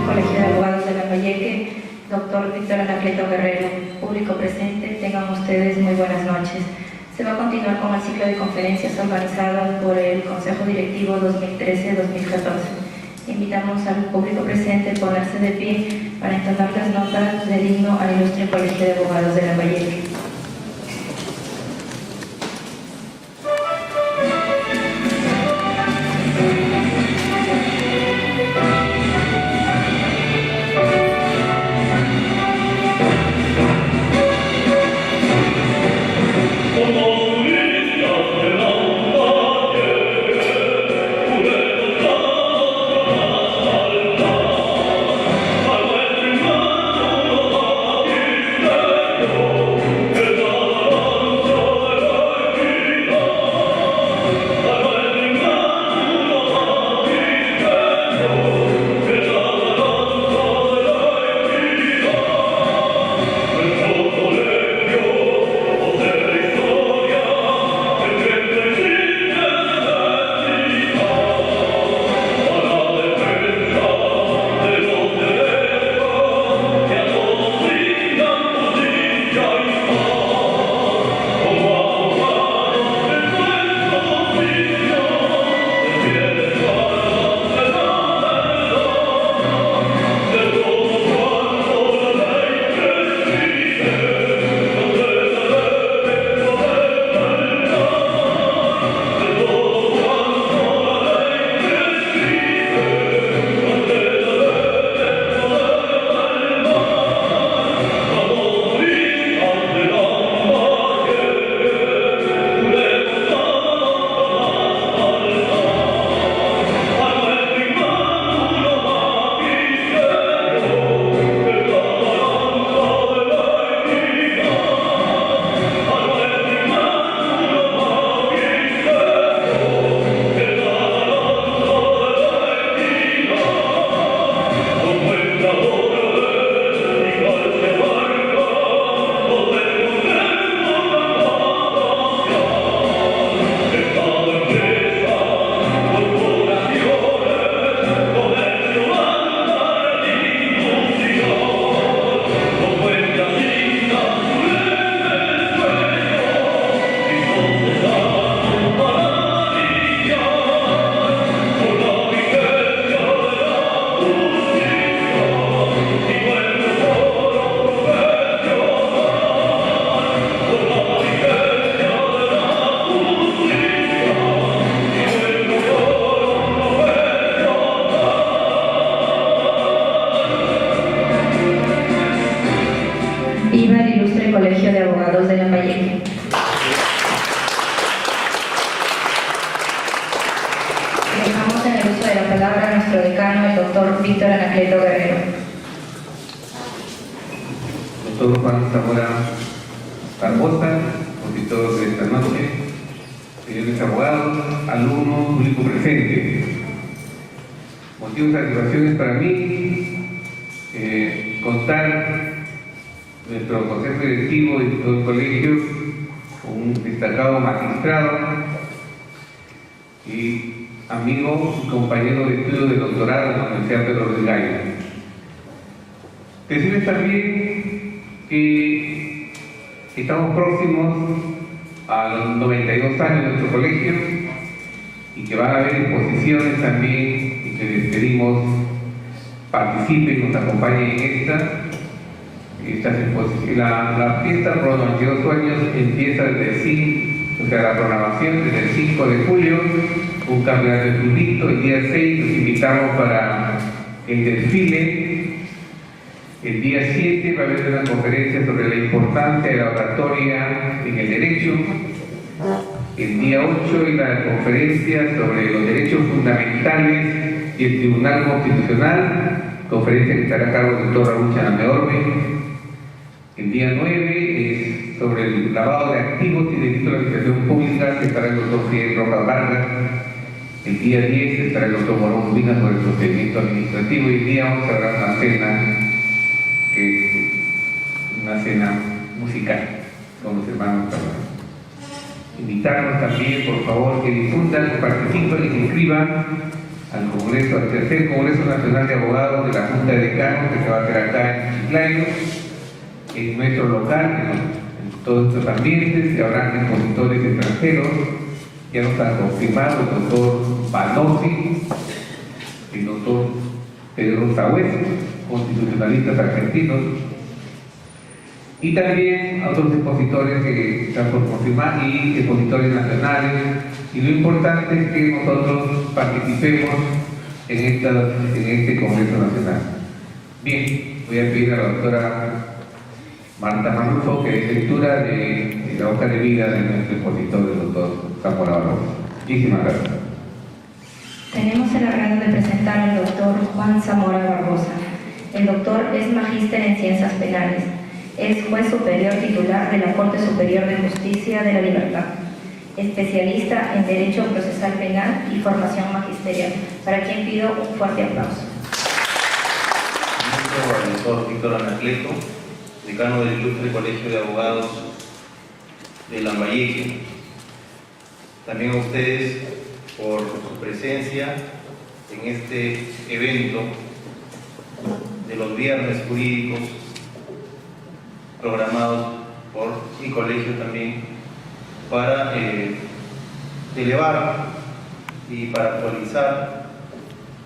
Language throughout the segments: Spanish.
Ilustre Colegio de Abogados de Lambayeque, doctor Víctor Anacleto Guerrero, público presente, tengan ustedes muy buenas noches. Se va a continuar con el ciclo de conferencias organizado por el Consejo Directivo 2013-2014. Invitamos al público presente a ponerse de pie para entonar las notas del himno al Ilustre Colegio de Abogados de Lambayeque. Viva el Ilustre Colegio de Abogados de Lambayeque. Dejamos en el uso de la palabra a nuestro decano, el doctor Víctor Anacleto Guerrero. Doctor Juan Zamora Barbosa, auditor de esta noche, señores abogados, alumnos, público presente. Motivos de satisfacciones para mí contar nuestro consejo directivo y todo el colegio con un destacado magistrado y amigo y compañero de estudio de doctorado en la Universidad Pedro del Gallo. Decirles también que estamos próximos a los 92 años de nuestro colegio y que van a haber exposiciones también y que les pedimos participen, nos acompañen en estas exposiciones. La fiesta por los 92 años empieza desde la programación desde el 5 de julio, un campeonato de futbolito. El día 6 los invitamos para el desfile. El día 7 va a haber una conferencia sobre la importancia de la oratoria en el derecho. El día 8 hay una conferencia sobre los derechos fundamentales y el Tribunal Constitucional, conferencia que estará a cargo del doctor Raúl Chanameorbe. El día 9 es sobre el lavado de activos y delito de la administración pública, que estará el doctor Fidel Rojas Vargas. El día 10 estará el doctor Morón Urbina sobre el procedimiento administrativo y el día 11 habrá una cena, que es una cena musical con los hermanos Carlos. Invitarlos también, por favor, que difundan, que participen y se inscriban al Congreso, al tercer Congreso Nacional de Abogados de la Junta de Decanos, que se va a hacer acá en Chiclayo, en nuestro local, en todos estos ambientes, y habrán expositores extranjeros. Ya nos han confirmado el doctor Banosi, el doctor Pedro Sahuez, constitucionalistas argentinos, y también otros expositores que están por confirmar y expositores nacionales. Y lo importante es que nosotros participemos en este Congreso Nacional. Bien, voy a pedir a la doctora Marta Marrufo que dé lectura de la hoja de vida de nuestro expositor, el doctor Zamora Barbosa. Muchísimas gracias. Tenemos el agrado de presentar al doctor Juan Zamora Barbosa. El doctor es magíster en Ciencias Penales. Es juez superior titular de la Corte Superior de Justicia de la Libertad. Especialista en Derecho Procesal Penal y formación magisterial, para quien pido un fuerte aplauso. Al doctor Víctor Anacleto, decano del Ilustre Colegio de Abogados de Lambayeque. También a ustedes por su presencia en este evento de los viernes jurídicos programados por mi colegio también para elevar y para actualizar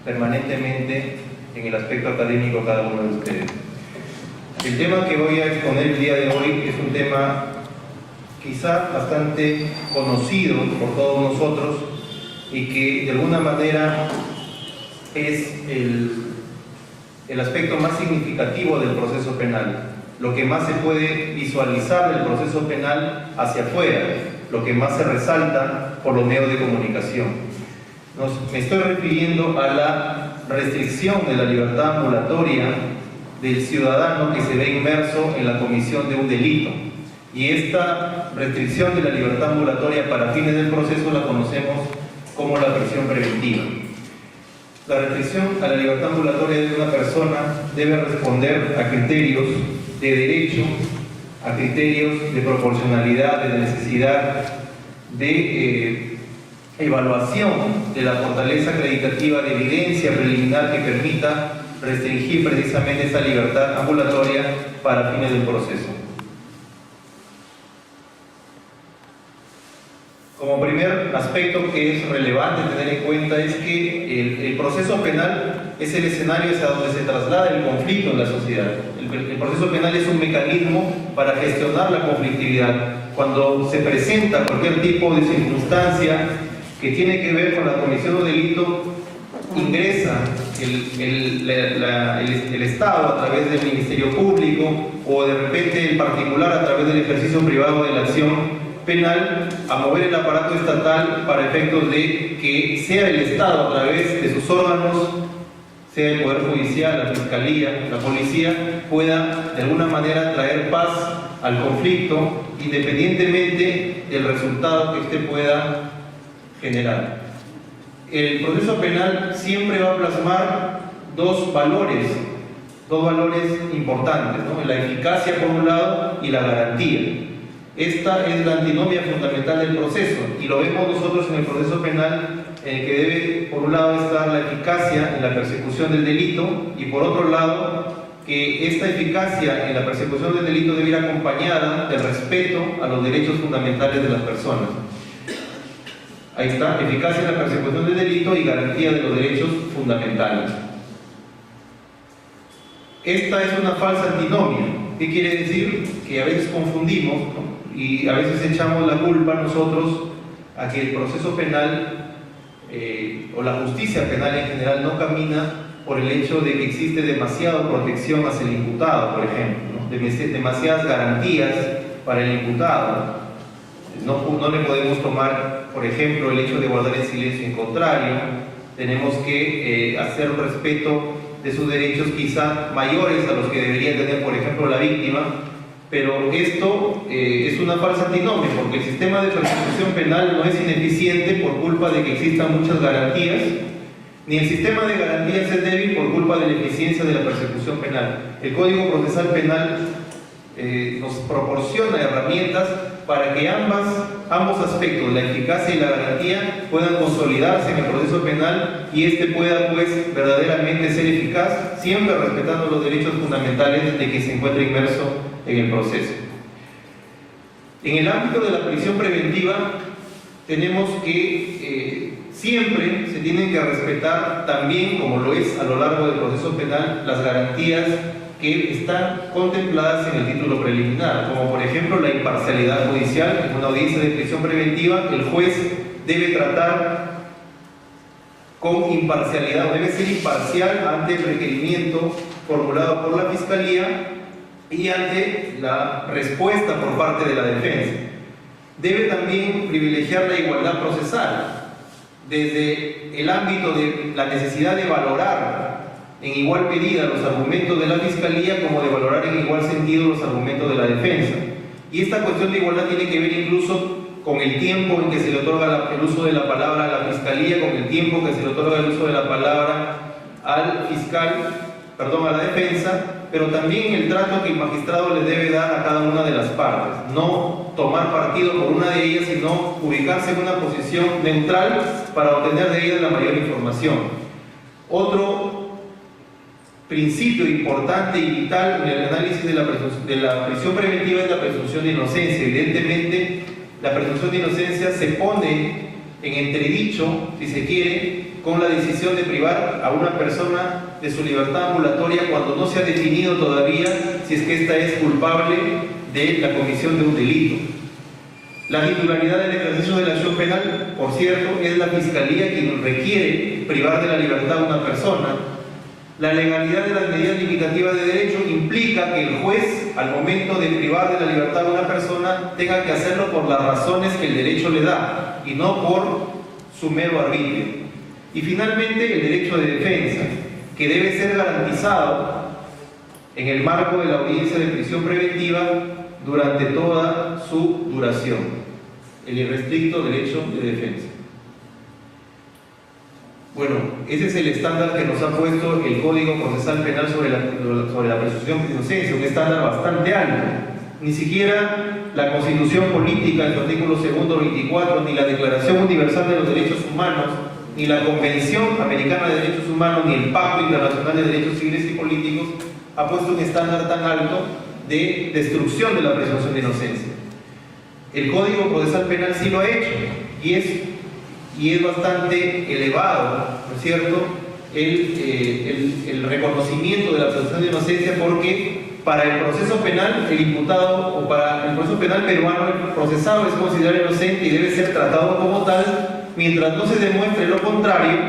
permanentemente en el aspecto académico cada uno de ustedes. El tema que voy a exponer el día de hoy es un tema quizá bastante conocido por todos nosotros y que de alguna manera es el aspecto más significativo del proceso penal, lo que más se puede visualizar del proceso penal hacia afuera, lo que más se resalta por los medios de comunicación. Me estoy refiriendo a la restricción de la libertad ambulatoria del ciudadano que se ve inmerso en la comisión de un delito. Y esta restricción de la libertad ambulatoria para fines del proceso la conocemos como la prisión preventiva. La restricción a la libertad ambulatoria de una persona debe responder a criterios de derecho, a criterios de proporcionalidad, de necesidad, de evaluación de la fortaleza acreditativa de evidencia preliminar que permita restringir precisamente esa libertad ambulatoria para fines del proceso. Como primer aspecto que es relevante tener en cuenta es que el proceso penal es el escenario hacia donde se traslada el conflicto en la sociedad. El proceso penal es un mecanismo para gestionar la conflictividad. Cuando se presenta cualquier tipo de circunstancia que tiene que ver con la comisión de un delito, ingresa el Estado a través del Ministerio Público o de repente el particular a través del ejercicio privado de la acción penal a mover el aparato estatal para efectos de que sea el Estado a través de sus órganos, sea el Poder Judicial, la Fiscalía, la Policía, pueda de alguna manera traer paz al conflicto independientemente del resultado que éste pueda generar. El proceso penal siempre va a plasmar dos valores importantes, ¿no? La eficacia por un lado y la garantía. Esta es la antinomia fundamental del proceso y lo vemos nosotros en el proceso penal, en el que debe por un lado estar la eficacia en la persecución del delito y por otro lado que esta eficacia en la persecución del delito debe ir acompañada del respeto a los derechos fundamentales de las personas. Ahí está, eficacia en la persecución del delito y garantía de los derechos fundamentales. Esta es una falsa antinomia. ¿Qué quiere decir? Que a veces confundimos, ¿no? Y a veces echamos la culpa nosotros a que el proceso penal o la justicia penal en general no camina por el hecho de que existe demasiada protección hacia el imputado, por ejemplo, ¿no? Demasiadas garantías para el imputado. No le podemos tomar, por ejemplo, el hecho de guardar el silencio en contrario. Tenemos que hacer un respeto de sus derechos quizá mayores a los que debería tener, por ejemplo, la víctima, pero esto es una falsa antinomia, porque el sistema de persecución penal no es ineficiente por culpa de que existan muchas garantías, ni el sistema de garantías es débil por culpa de la eficiencia de la persecución penal. El Código Procesal Penal nos proporciona herramientas para que ambos aspectos, la eficacia y la garantía, puedan consolidarse en el proceso penal y este pueda pues verdaderamente ser eficaz, siempre respetando los derechos fundamentales de quien se encuentra inmerso en el proceso. En el ámbito de la prisión preventiva tenemos que siempre se tienen que respetar también, como lo es a lo largo del proceso penal, las garantías que están contempladas en el título preliminar, como por ejemplo la imparcialidad judicial. En una audiencia de prisión preventiva, el juez debe tratar con imparcialidad, o debe ser imparcial ante el requerimiento formulado por la Fiscalía y ante la respuesta por parte de la defensa. Debe también privilegiar la igualdad procesal, desde el ámbito de la necesidad de valorar en igual medida los argumentos de la Fiscalía como de valorar en igual sentido los argumentos de la defensa. Y esta cuestión de igualdad tiene que ver incluso con el tiempo en que se le otorga el uso de la palabra a la Fiscalía, con el tiempo que se le otorga el uso de la palabra al fiscal, a la defensa, pero también el trato que el magistrado le debe dar a cada una de las partes. No tomar partido por una de ellas, sino ubicarse en una posición neutral para obtener de ella la mayor información. Otro principio importante y vital en el análisis de la prisión preventiva es la presunción de inocencia. Evidentemente, la presunción de inocencia se pone en entredicho, si se quiere, con la decisión de privar a una persona de su libertad ambulatoria cuando no se ha definido todavía si es que ésta es culpable de la comisión de un delito. La titularidad del ejercicio de la acción penal, por cierto, es la Fiscalía quien requiere privar de la libertad a una persona. La legalidad de las medidas limitativas de derecho implica que el juez, al momento de privar de la libertad a una persona, tenga que hacerlo por las razones que el derecho le da y no por su mero arbitrio. Y finalmente, el derecho de defensa, que debe ser garantizado en el marco de la audiencia de prisión preventiva durante toda su duración, el irrestricto derecho de defensa. Bueno, ese es el estándar que nos ha puesto el Código Procesal Penal sobre la presunción de inocencia, un estándar bastante alto. Ni siquiera la Constitución Política, en su artículo 2, 24, ni la Declaración Universal de los Derechos Humanos, ni la Convención Americana de Derechos Humanos, ni el Pacto Internacional de Derechos Civiles y Políticos ha puesto un estándar tan alto de destrucción de la presunción de inocencia. El Código Procesal Penal sí lo ha hecho, y es bastante elevado, ¿no es cierto?, el reconocimiento de la presunción de inocencia, porque para el proceso penal, el imputado, o para el proceso penal peruano, el procesado es considerado inocente y debe ser tratado como tal, mientras no se demuestre lo contrario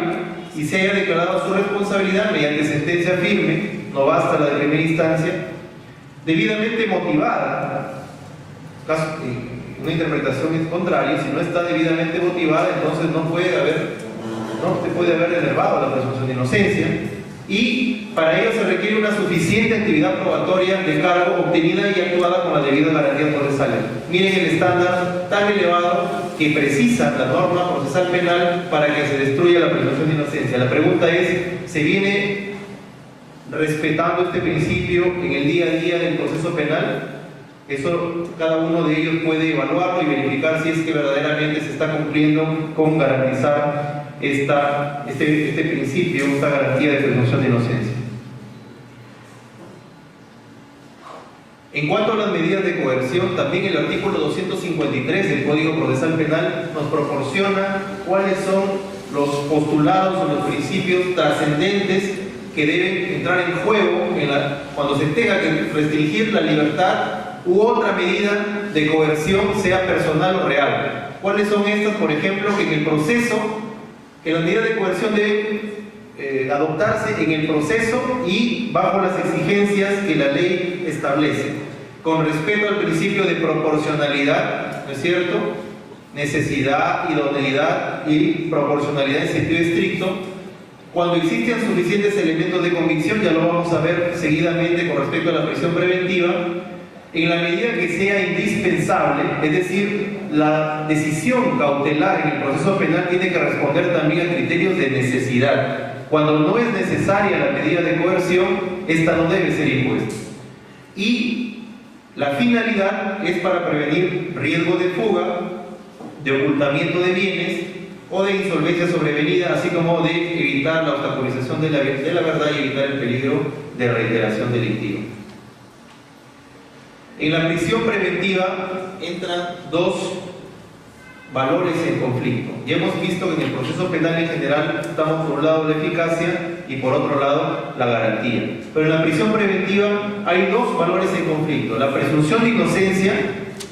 y se haya declarado su responsabilidad mediante sentencia firme, no basta la de primera instancia, debidamente motivada. Una interpretación es contraria, si no está debidamente motivada, entonces no se puede haber enervado la presunción de inocencia, y para ello se requiere una suficiente actividad probatoria de cargo obtenida y actuada con la debida garantía procesal. Miren el estándar tan elevado que precisa la norma procesal penal para que se destruya la presunción de inocencia. La pregunta es, ¿se viene respetando este principio en el día a día del proceso penal? Eso cada uno de ellos puede evaluarlo y verificar si es que verdaderamente se está cumpliendo con garantizar este principio, esta garantía de presunción de inocencia. En cuanto a las medidas de coerción, también el artículo 253 del Código Procesal Penal nos proporciona cuáles son los postulados o los principios trascendentes que deben entrar en juego cuando se tenga que restringir la libertad u otra medida de coerción, sea personal o real. ¿Cuáles son estas? Por ejemplo, que en el proceso, que las medidas de coerción deben adoptarse en el proceso y bajo las exigencias que la ley establece, con respeto al principio de proporcionalidad, ¿no es cierto?, necesidad, idoneidad y proporcionalidad en sentido estricto. Cuando existen suficientes elementos de convicción, ya lo vamos a ver seguidamente con respecto a la prisión preventiva, en la medida que sea indispensable, es decir, la decisión cautelar en el proceso penal tiene que responder también a criterios de necesidad. Cuando no es necesaria la medida de coerción, esta no debe ser impuesta. Y La finalidad es para prevenir riesgo de fuga, de ocultamiento de bienes o de insolvencia sobrevenida, así como de evitar la obstaculización de la verdad y evitar el peligro de reiteración delictiva. En la prisión preventiva entran dos valores en conflicto. Ya hemos visto que en el proceso penal en general estamos por un lado la eficacia y por otro lado la garantía. Pero en la prisión preventiva hay dos valores en conflicto: la presunción de inocencia,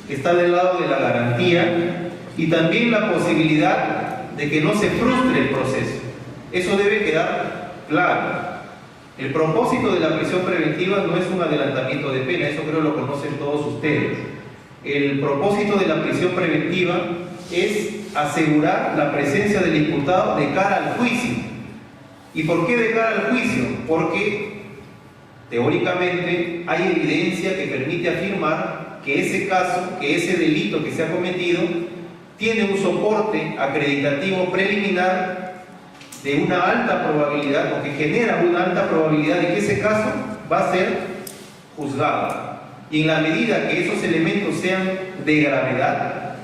que está del lado de la garantía, y también la posibilidad de que no se frustre el proceso. Eso debe quedar claro. El propósito de la prisión preventiva no es un adelantamiento de pena, eso creo lo conocen todos ustedes. El propósito de la prisión preventiva es asegurar la presencia del imputado de cara al juicio. ¿Y por qué de cara al juicio? Porque teóricamente hay evidencia que permite afirmar que ese caso, que ese delito que se ha cometido, tiene un soporte acreditativo preliminar de una alta probabilidad, o que genera una alta probabilidad de que ese caso va a ser juzgado. Y en la medida que esos elementos sean de gravedad,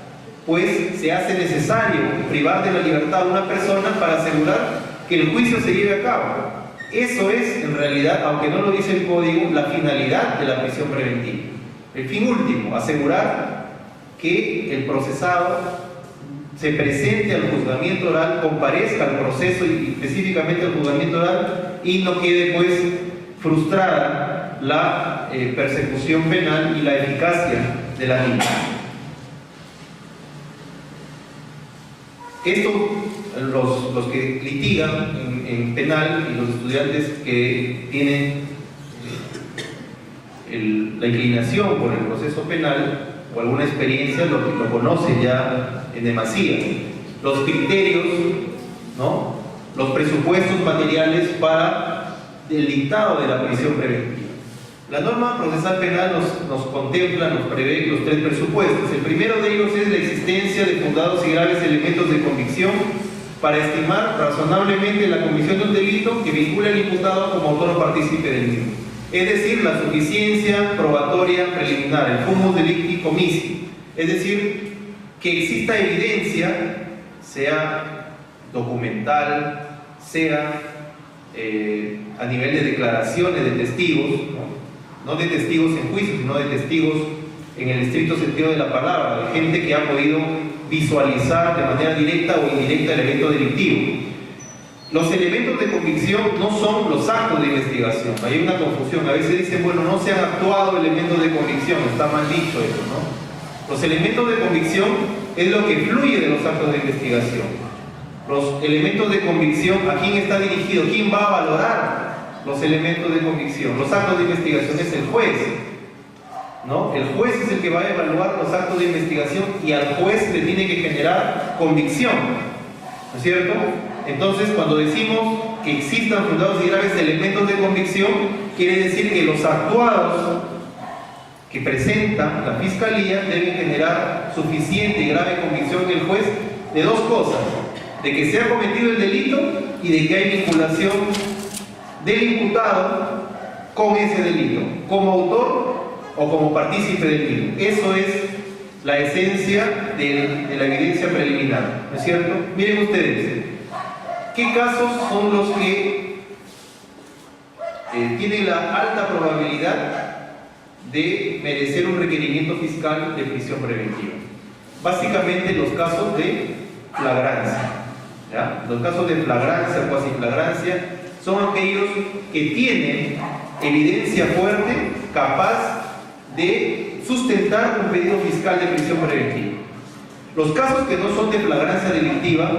pues se hace necesario privar de la libertad a una persona para asegurar que el juicio se lleve a cabo. Eso es, en realidad, aunque no lo dice el código, la finalidad de la prisión preventiva. El fin último, asegurar que el procesado se presente al juzgamiento oral, comparezca al proceso y específicamente al juzgamiento oral, y no quede pues frustrada la persecución penal y la eficacia de la misma. Esto, los que litigan en penal y los estudiantes que tienen la inclinación por el proceso penal o alguna experiencia lo conocen ya en demasía. Los criterios, ¿no?, los presupuestos materiales para el dictado de la prisión preventiva. La norma procesal penal nos contempla, nos prevé los tres presupuestos. El primero de ellos es la existencia de fundados y graves elementos de convicción para estimar razonablemente la comisión de un delito que vincula al imputado como autor o partícipe del mismo. Es decir, la suficiencia probatoria preliminar, el fumus delicti commissi. Es decir, que exista evidencia, sea documental, sea a nivel de declaraciones de testigos, no de testigos en juicio, sino de testigos en el estricto sentido de la palabra, de gente que ha podido visualizar de manera directa o indirecta el evento delictivo. Los elementos de convicción no son los actos de investigación. Hay una confusión. A veces dicen, bueno, no se han actuado elementos de convicción. Está mal dicho eso, ¿no? Los elementos de convicción es lo que fluye de los actos de investigación. Los elementos de convicción, ¿a quién está dirigido? ¿Quién va a valorar los elementos de convicción? Los actos de investigación es el juez, ¿no? El juez es el que va a evaluar los actos de investigación y al juez le tiene que generar convicción, ¿no es cierto? Entonces, cuando decimos que existan fundados y graves elementos de convicción, quiere decir que los actuados que presenta la Fiscalía deben generar suficiente y grave convicción en el juez de dos cosas: de que se ha cometido el delito y de que hay vinculación del imputado con ese delito, como autor o como partícipe del mismo. Eso es la esencia de la evidencia preliminar, ¿no es cierto? Miren ustedes, ¿qué casos son los que tienen la alta probabilidad de merecer un requerimiento fiscal de prisión preventiva? Básicamente los casos de flagrancia, ¿ya? Los casos de flagrancia o cuasi flagrancia son aquellos que tienen evidencia fuerte capaz de sustentar un pedido fiscal de prisión preventiva. Los casos que no son de flagrancia delictiva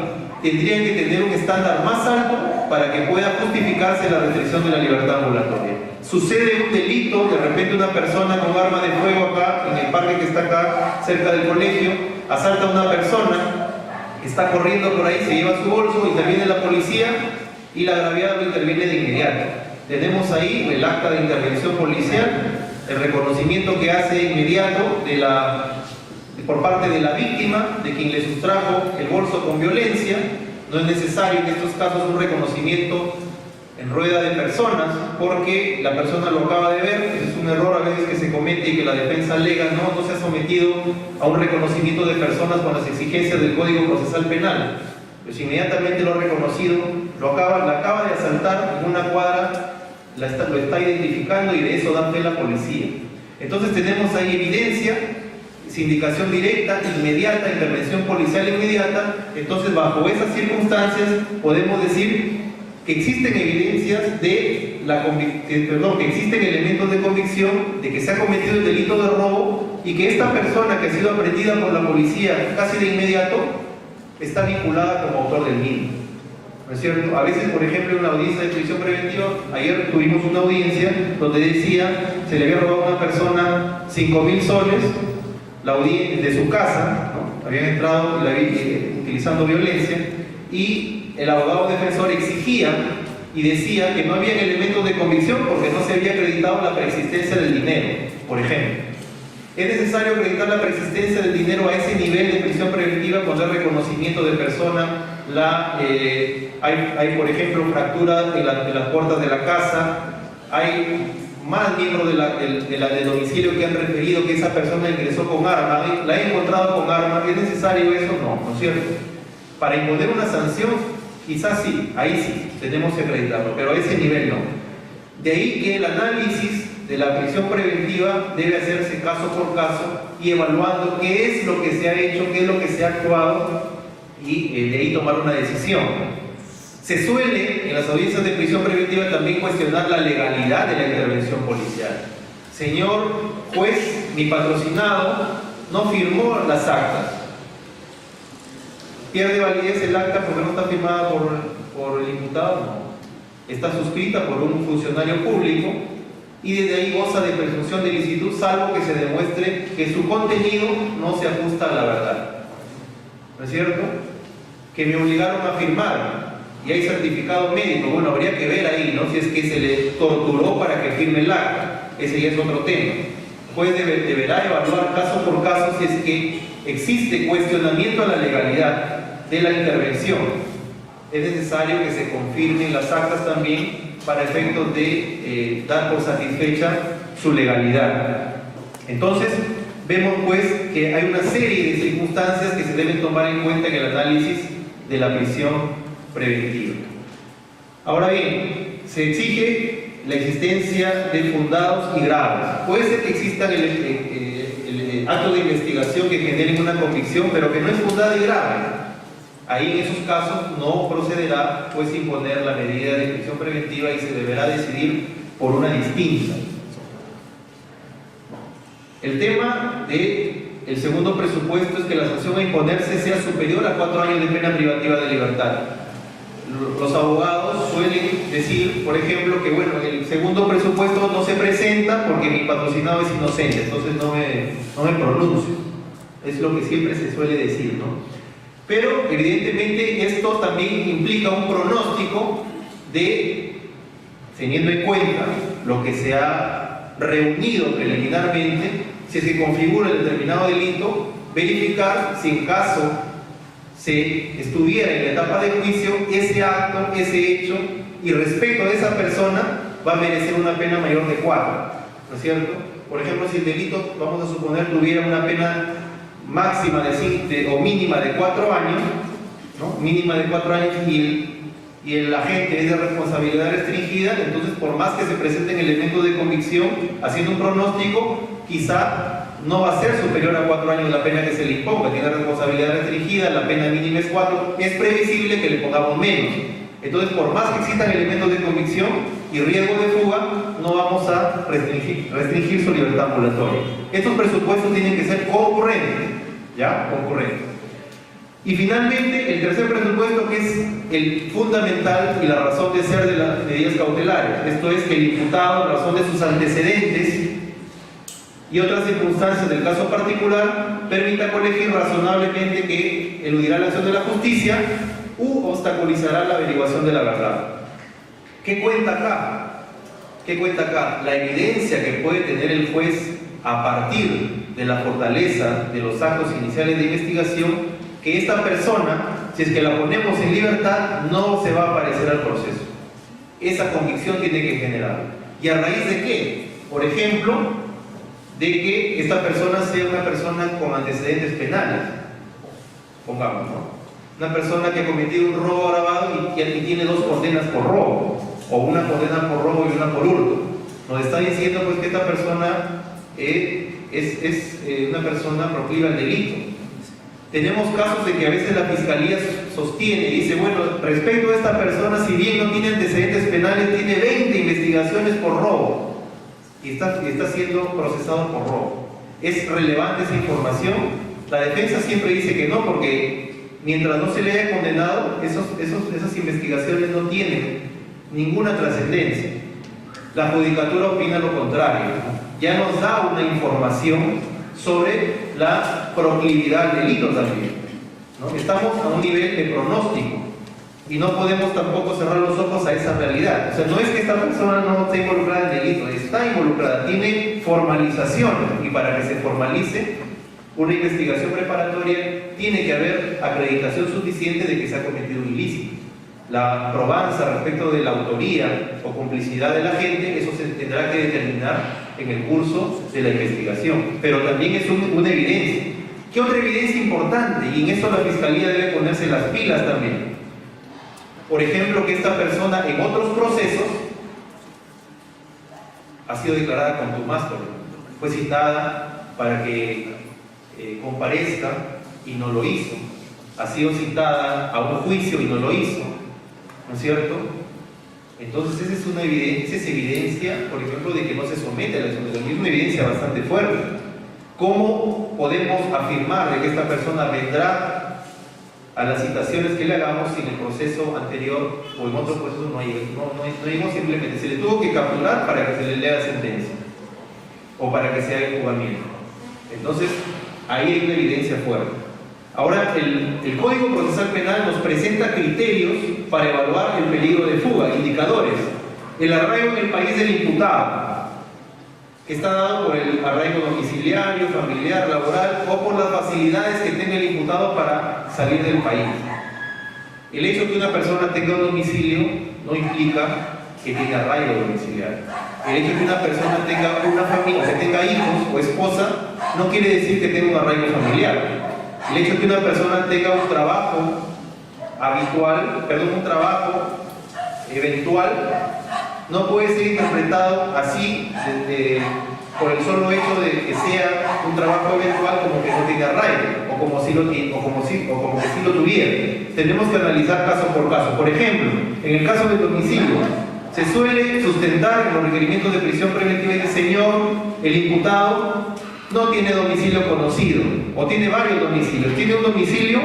tendrían que tener un estándar más alto para que pueda justificarse la restricción de la libertad ambulatoria. Sucede un delito, de repente una persona con arma de fuego acá, en el parque que está acá, cerca del colegio, asalta a una persona, está corriendo por ahí, se lleva su bolso, interviene la policía y la agraviada lo interviene de inmediato. Tenemos ahí el acta de intervención policial, el reconocimiento que hace inmediato por parte de la víctima, de quien le sustrajo el bolso con violencia. No es necesario en estos casos un reconocimiento en rueda de personas porque la persona lo acaba de ver. Es un error a veces que se comete y que la defensa alega no se ha sometido a un reconocimiento de personas con las exigencias del Código Procesal Penal. Pues inmediatamente lo ha reconocido, la acaba de asaltar en una cuadra, lo está identificando y de eso da fe la policía. Entonces tenemos ahí evidencia, sindicación directa, inmediata, intervención policial inmediata. Entonces bajo esas circunstancias podemos decir que existen evidencias que existen elementos de convicción de que se ha cometido el delito de robo y que esta persona que ha sido aprehendida por la policía casi de inmediato está vinculada como autor del mismo. ¿No es cierto? A veces, por ejemplo, en una audiencia de prisión preventiva, ayer tuvimos una audiencia donde decía se le había robado a una persona 5.000 soles de su casa, ¿no? Habían entrado utilizando violencia y el abogado defensor exigía y decía que no había elementos de convicción porque no se había acreditado la preexistencia del dinero, por ejemplo. Es necesario acreditar la preexistencia del dinero a ese nivel de prisión preventiva cuando hay reconocimiento de persona, hay por ejemplo fractura en las puertas de la casa, hay más miembros de domicilio que han referido que esa persona ingresó con arma, la he encontrado con arma. ¿Es necesario eso? No es cierto. Para imponer una sanción, quizás sí, ahí sí, tenemos que acreditarlo, pero a ese nivel no. De ahí que el análisis de la prisión preventiva debe hacerse caso por caso y evaluando qué es lo que se ha hecho, qué es lo que se ha actuado y de ahí tomar una decisión. Se suele en las audiencias de prisión preventiva también cuestionar la legalidad de la intervención policial. Señor juez, mi patrocinado no firmó las actas. ¿Pierde validez el acta porque no está firmada por el imputado? No. Está suscrita por un funcionario público y desde ahí goza de presunción de ilicitud, salvo que se demuestre que su contenido no se ajusta a la verdad. ¿No es cierto? Que me obligaron a firmar y hay certificado médico. Bueno, habría que ver ahí, ¿no? Si es que se le torturó para que firme el acta. Ese ya es otro tema. El juez deberá evaluar caso por caso si es que existe cuestionamiento a la legalidad de la intervención. Es necesario que se confirmen las actas también para efectos de dar por satisfecha su legalidad. Entonces, vemos pues que hay una serie de circunstancias que se deben tomar en cuenta en el análisis de la prisión preventiva. Ahora bien, se exige la existencia de fundados y graves. Puede ser que existan actos de investigación que generen una convicción, pero que no es fundada y grave. Ahí en esos casos no procederá pues imponer la medida de prisión preventiva y se deberá decidir por una distinta. El tema del segundo presupuesto es que la sanción a imponerse sea superior a 4 años de pena privativa de libertad. Los abogados suelen decir, por ejemplo, que bueno, el segundo presupuesto no se presenta porque mi patrocinado es inocente, entonces no me pronuncio. Es lo que siempre se suele decir, ¿no? Pero evidentemente esto también implica un pronóstico de, teniendo en cuenta lo que se ha reunido preliminarmente, si es que configura el determinado delito, verificar si en caso se estuviera en la etapa de juicio ese acto, ese hecho, y respecto de esa persona va a merecer una pena mayor de 4, ¿no es cierto? Por ejemplo, si el delito, vamos a suponer, tuviera una pena máxima o mínima de 4 años, ¿no? Mínima de 4 años y el agente es de responsabilidad restringida, entonces por más que se presenten elementos de convicción, haciendo un pronóstico, quizá no va a ser superior a 4 años la pena que se le imponga, tiene responsabilidad restringida, la pena mínima es 4, es previsible que le pongamos menos. Entonces, por más que existan elementos de convicción y riesgo de fuga, no vamos a restringir su libertad ambulatoria. Estos presupuestos tienen que ser concurrentes, ¿ya? Concurrentes. Y finalmente, el tercer presupuesto, que es el fundamental y la razón de ser de las medidas cautelares. Esto es que el imputado, en razón de sus antecedentes y otras circunstancias del caso particular, permita colegir razonablemente que eludirá la acción de la justicia u obstaculizará la averiguación de la verdad. ¿Qué cuenta acá? ¿Qué cuenta acá? La evidencia que puede tener el juez a partir de la fortaleza de los actos iniciales de investigación, que esta persona, si es que la ponemos en libertad, no se va a parecer al proceso. esa convicción tiene que generar. ¿Y a raíz de qué? Por ejemplo, de que esta persona sea una persona con antecedentes penales, pongamos, ¿no? Una persona que ha cometido un robo agravado y tiene 2 condenas por robo, o una condena por robo y una por hurto. Nos está diciendo pues que esta persona es una persona proclive al delito. Tenemos casos de que a veces la fiscalía sostiene y dice, bueno, respecto a esta persona, si bien no tiene antecedentes penales, tiene 20 investigaciones por robo y está siendo procesado por robo. ¿Es relevante esa información? La defensa siempre dice que no, porque mientras no se le haya condenado, esas investigaciones no tienen ninguna trascendencia. La judicatura opina lo contrario. Ya nos da una información sobre la proclividad al delito también, ¿no? Estamos a un nivel de pronóstico y no podemos tampoco cerrar los ojos a esa realidad. O sea, no es que esta persona no esté involucrada en delito, está involucrada, tiene formalización, y para que se formalice una investigación preparatoria tiene que haber acreditación suficiente de que se ha cometido un ilícito. La probanza respecto de la autoría o complicidad del agente, eso se tendrá que determinar en el curso de la investigación, pero también es una evidencia. ¿Qué otra evidencia importante? Y en eso la Fiscalía debe ponerse las pilas también. Por ejemplo, que esta persona en otros procesos ha sido declarada contumaz, por ejemplo. Fue citada para que comparezca y no lo hizo. Ha sido citada a un juicio y no lo hizo, ¿no es cierto? Entonces esa es una evidencia, por ejemplo, de que no se somete a la exoneración. Es una evidencia bastante fuerte. ¿Cómo podemos afirmar de que esta persona vendrá a las citaciones que le hagamos si en el proceso anterior o en otro proceso no llegó? Simplemente se le tuvo que capturar para que se le lea la sentencia o para que se haga el juzgamiento. Entonces ahí hay una evidencia fuerte. Ahora, el Código Procesal Penal nos presenta criterios para evaluar el peligro de fuga, indicadores. El arraigo en el país del imputado, que está dado por el arraigo domiciliario, familiar, laboral, o por las facilidades que tenga el imputado para salir del país. El hecho de que una persona tenga un domicilio no implica que tenga arraigo domiciliario. El hecho de que una persona tenga una familia, o sea, tenga hijos o esposa, no quiere decir que tenga un arraigo familiar. El hecho de que una persona tenga un trabajo un trabajo eventual, no puede ser interpretado así por el solo hecho de que sea un trabajo eventual como que no tenga arraigo, o como que sí lo tuviera. Tenemos que analizar caso por caso. Por ejemplo, en el caso del domicilio, se suele sustentar en los requerimientos de prisión preventiva del señor, el imputado no tiene domicilio conocido, o tiene varios domicilios. Tiene un domicilio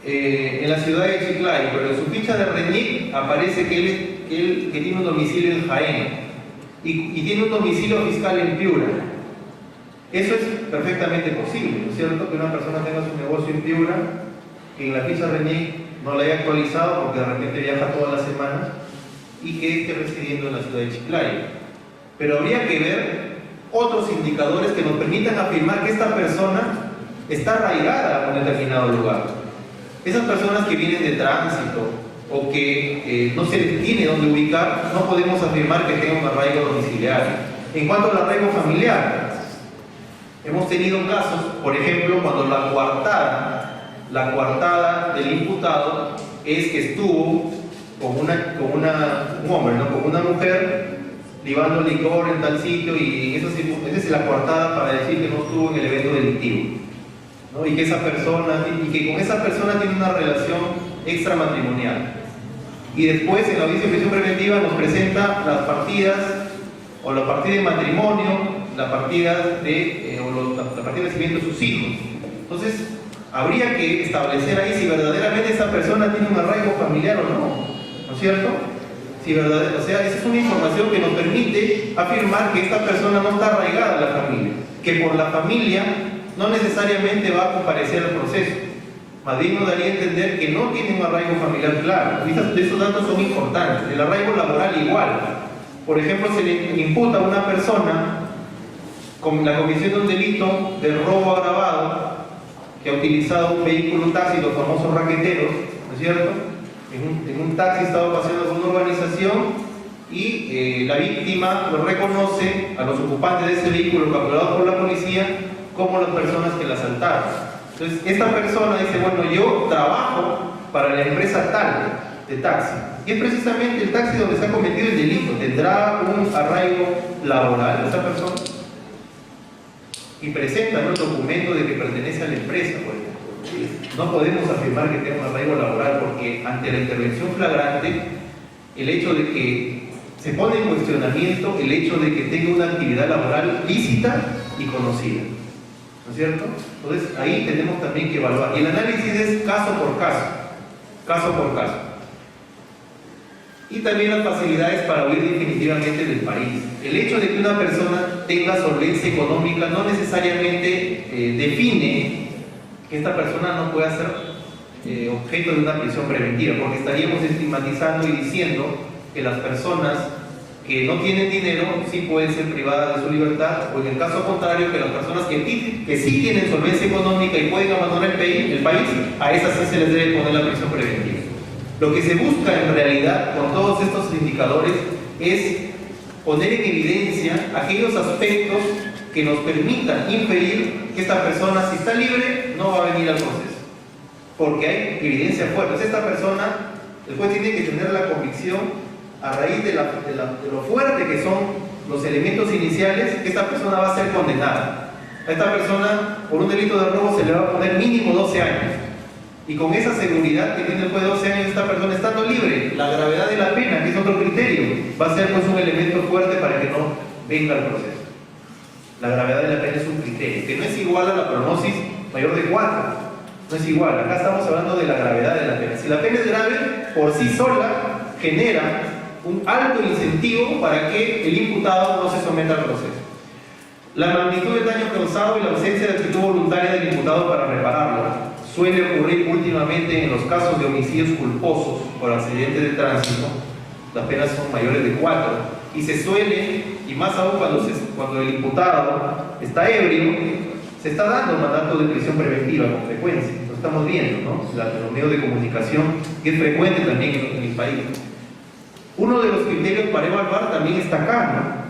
en la ciudad de Chiclayo, pero en su ficha de RENIC aparece que tiene un domicilio en Jaén y tiene un domicilio fiscal en Piura. Eso es perfectamente posible, ¿no es cierto? Que una persona tenga su negocio en Piura, que en la ficha RENIC no la haya actualizado porque de repente viaja todas las semanas y que esté residiendo en la ciudad de Chiclayo. Pero habría que ver otros indicadores que nos permitan afirmar que esta persona está arraigada a un determinado lugar. Esas personas que vienen de tránsito o que no se les tiene dónde ubicar, no podemos afirmar que tengan un arraigo domiciliario. En cuanto al arraigo familiar, hemos tenido casos, por ejemplo, cuando la coartada del imputado es que estuvo con un hombre, ¿no? Con una mujer libando licor en tal sitio, y esa es la coartada para decir que no estuvo en el evento delictivo, ¿no? Y que con esa persona tiene una relación extramatrimonial. Y después en la audiencia de prisión preventiva nos presenta las partidas, o la partida de matrimonio, la partida de nacimiento de sus hijos. Entonces, habría que establecer ahí si verdaderamente esa persona tiene un arraigo familiar o no, ¿no es cierto? O sea, esa es una información que nos permite afirmar que esta persona no está arraigada a la familia, que por la familia no necesariamente va a comparecer al proceso. Más bien nos daría a entender que no tiene un arraigo familiar claro. Esos datos son importantes. El arraigo laboral igual. Por ejemplo, se le imputa a una persona con la comisión de un delito de robo agravado, que ha utilizado un vehículo taxi, los famosos raqueteros, ¿no es cierto? en un taxi estaba paseando por una urbanización y la víctima lo reconoce a los ocupantes de ese vehículo capturados por la policía como las personas que la asaltaron. Entonces, esta persona dice, bueno, yo trabajo para la empresa tal de taxi, y es precisamente el taxi donde se ha cometido el delito. ¿Tendrá un arraigo laboral esa persona? Y presenta el documento de que pertenece a la empresa, por ejemplo. No podemos afirmar que tenga un arraigo laboral porque ante la intervención flagrante, el hecho de que se pone en cuestionamiento el hecho de que tenga una actividad laboral lícita y conocida, ¿no es cierto? Entonces ahí tenemos también que evaluar, y el análisis es caso por caso, caso por caso. Y también las facilidades para huir definitivamente del país. El hecho de que una persona tenga solvencia económica no necesariamente define que esta persona no pueda ser objeto de una prisión preventiva, porque estaríamos estigmatizando y diciendo que las personas que no tienen dinero sí pueden ser privadas de su libertad, o en el caso contrario, que las personas que sí tienen solvencia económica y pueden abandonar el país, a esas sí se les debe poner la prisión preventiva. Lo que se busca en realidad con todos estos indicadores es poner en evidencia aquellos aspectos que nos permitan inferir que esta persona, si está libre, no va a venir al proceso, porque hay evidencia fuerte. Entonces, esta persona, el juez tiene que tener la convicción, a raíz de lo fuerte que son los elementos iniciales, que esta persona va a ser condenada. A esta persona, por un delito de robo, se le va a poner mínimo 12 años. Y con esa seguridad que tiene el juez de 12 años, esta persona estando libre, la gravedad de la pena, que es otro criterio, va a ser pues un elemento fuerte para que no venga al proceso. La gravedad de la pena es un criterio, que no es igual a la prognosis mayor de 4. No es igual, acá estamos hablando de la gravedad de la pena. Si la pena es grave, por sí sola genera un alto incentivo para que el imputado no se someta al proceso. La magnitud del daño causado y la ausencia de actitud voluntaria del imputado para repararlo suele ocurrir últimamente en los casos de homicidios culposos por accidentes de tránsito. Las penas son mayores de 4 y se suele, y más aún cuando el imputado está ebrio, se está dando un mandato de prisión preventiva con frecuencia. Lo estamos viendo, ¿no? Los medios de comunicación, que es frecuente también en el país. Uno de los criterios para evaluar también está acá, ¿no?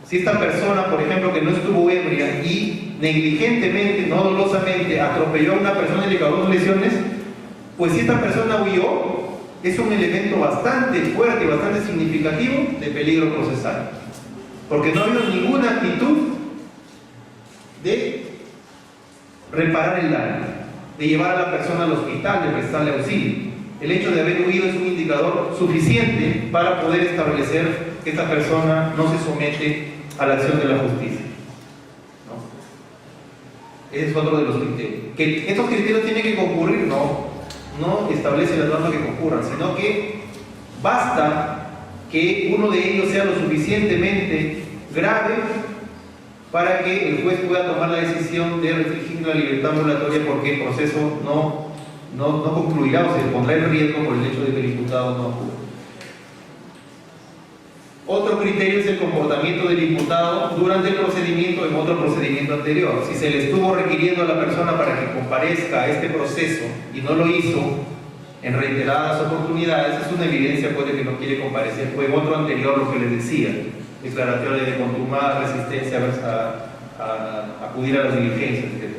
Si esta persona, por ejemplo, que no estuvo ebria y negligentemente, no dolosamente, atropelló a una persona y le causó lesiones, pues si esta persona huyó, es un elemento bastante fuerte y bastante significativo de peligro procesal. Porque no ha habido ninguna actitud de reparar el daño, de llevar a la persona al hospital, de prestarle auxilio. El hecho de haber huido es un indicador suficiente para poder establecer que esta persona no se somete a la acción de la justicia, ¿no? Ese es otro de los criterios. ¿Que estos criterios tienen que concurrir? No establece la norma que concurran, sino que basta que uno de ellos sea lo suficientemente grave para que el juez pueda tomar la decisión de restringir la libertad ambulatoria, porque el proceso no concluirá o se pondrá en riesgo por el hecho de que el imputado no acuda. Otro criterio es el comportamiento del imputado durante el procedimiento en otro procedimiento anterior. Si se le estuvo requiriendo a la persona para que comparezca a este proceso y no lo hizo en reiteradas oportunidades, es una evidencia pues, de que no quiere comparecer. Fue en otro anterior lo que les decía, declaratorias de contumaz, resistencia a acudir a las diligencias, etc.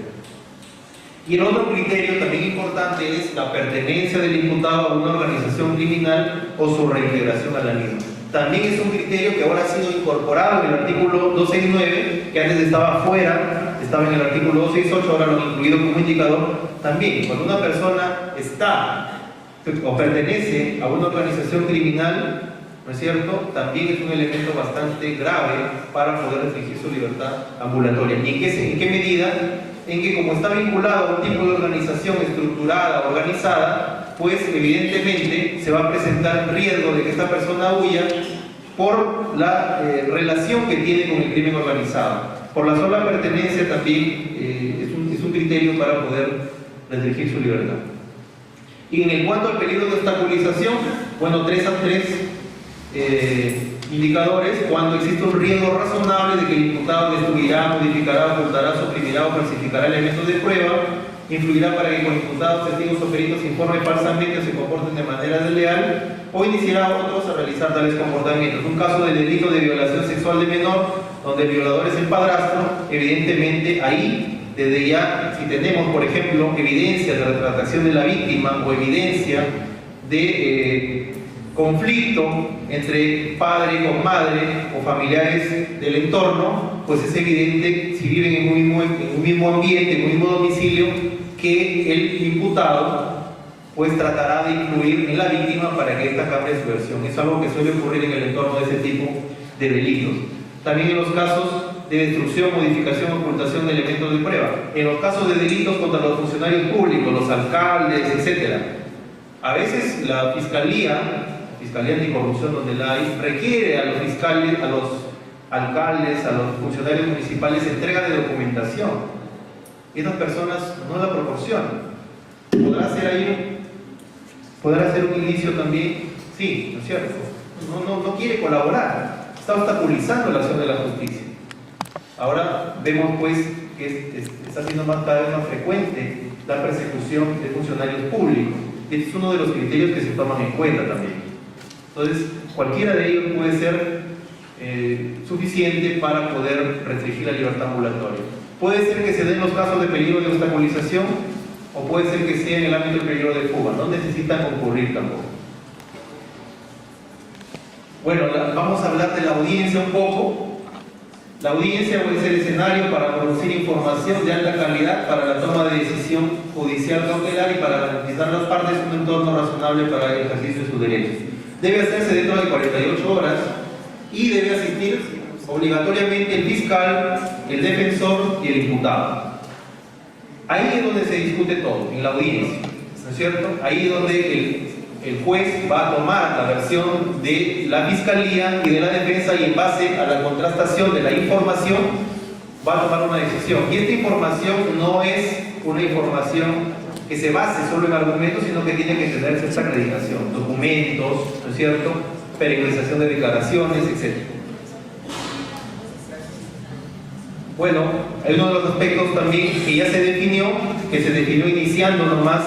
Y el otro criterio también importante es la pertenencia del imputado a una organización criminal o su reintegración a la misma. También es un criterio que ahora ha sido incorporado en el artículo 269, que antes estaba fuera, estaba en el artículo 268, ahora lo han incluido como indicador. También, cuando una persona está o pertenece a una organización criminal, ¿no es cierto?, también es un elemento bastante grave para poder restringir su libertad ambulatoria. ¿Y en qué medida? En que como está vinculado a un tipo de organización estructurada, organizada, pues evidentemente se va a presentar riesgo de que esta persona huya por la relación que tiene con el crimen organizado. Por la sola pertenencia también es un criterio para poder restringir su libertad. Y en cuanto al peligro de obstaculización, bueno, tres indicadores: cuando existe un riesgo razonable de que el imputado destruirá, modificará, ocultará, suprimirá o falsificará elementos de prueba, influirá para que con imputados, testigos o peritos informen falsamente o se comporten de manera desleal, o iniciará a otros a realizar tales comportamientos. Un caso de delito de violación sexual de menor, donde el violador es el padrastro, evidentemente ahí, desde ya, si tenemos, por ejemplo, evidencias de retratación de la víctima o evidencia de conflicto entre padre con madre o familiares del entorno, pues es evidente, si viven en un mismo ambiente, en un mismo domicilio, que el imputado pues tratará de influir en la víctima para que ésta cambie su versión. Es algo que suele ocurrir en el entorno de ese tipo de delitos. También en los casos de destrucción, modificación, ocultación de elementos de prueba. En los casos de delitos contra los funcionarios públicos, los alcaldes, etc. A veces la Fiscalía Anticorrupción, donde la hay, requiere a los fiscales, a los alcaldes, a los funcionarios municipales entrega de documentación. Y esas personas no la proporcionan. ¿Podrá ser un inicio también? Sí, ¿no es cierto? No quiere colaborar. Está obstaculizando la acción de la justicia. Ahora vemos pues que está siendo cada vez más frecuente la persecución de funcionarios públicos. Este es uno de los criterios que se toman en cuenta también. Entonces, cualquiera de ellos puede ser suficiente para poder restringir la libertad ambulatoria. Puede ser que se den los casos de peligro de obstaculización o puede ser que sea en el ámbito del peligro de fuga. No necesitan concurrir tampoco. Bueno, vamos a hablar de la audiencia un poco. La audiencia puede ser escenario para producir información de alta calidad para la toma de decisión judicial cautelar y para garantizar a las partes un entorno razonable para el ejercicio de sus derechos. Debe hacerse dentro de 48 horas y debe asistir obligatoriamente el fiscal, el defensor y el imputado. Ahí es donde se discute todo, en la audiencia, ¿no es cierto? Ahí es donde el juez va a tomar la versión de la fiscalía y de la defensa y en base a la contrastación de la información va a tomar una decisión. Y esta información no es una información que se base solo en argumentos, sino que tiene que tener cierta acreditación, documentos, ¿no es cierto?, perennización de declaraciones, etc. Bueno, hay uno de los aspectos también que ya se definió iniciando nomás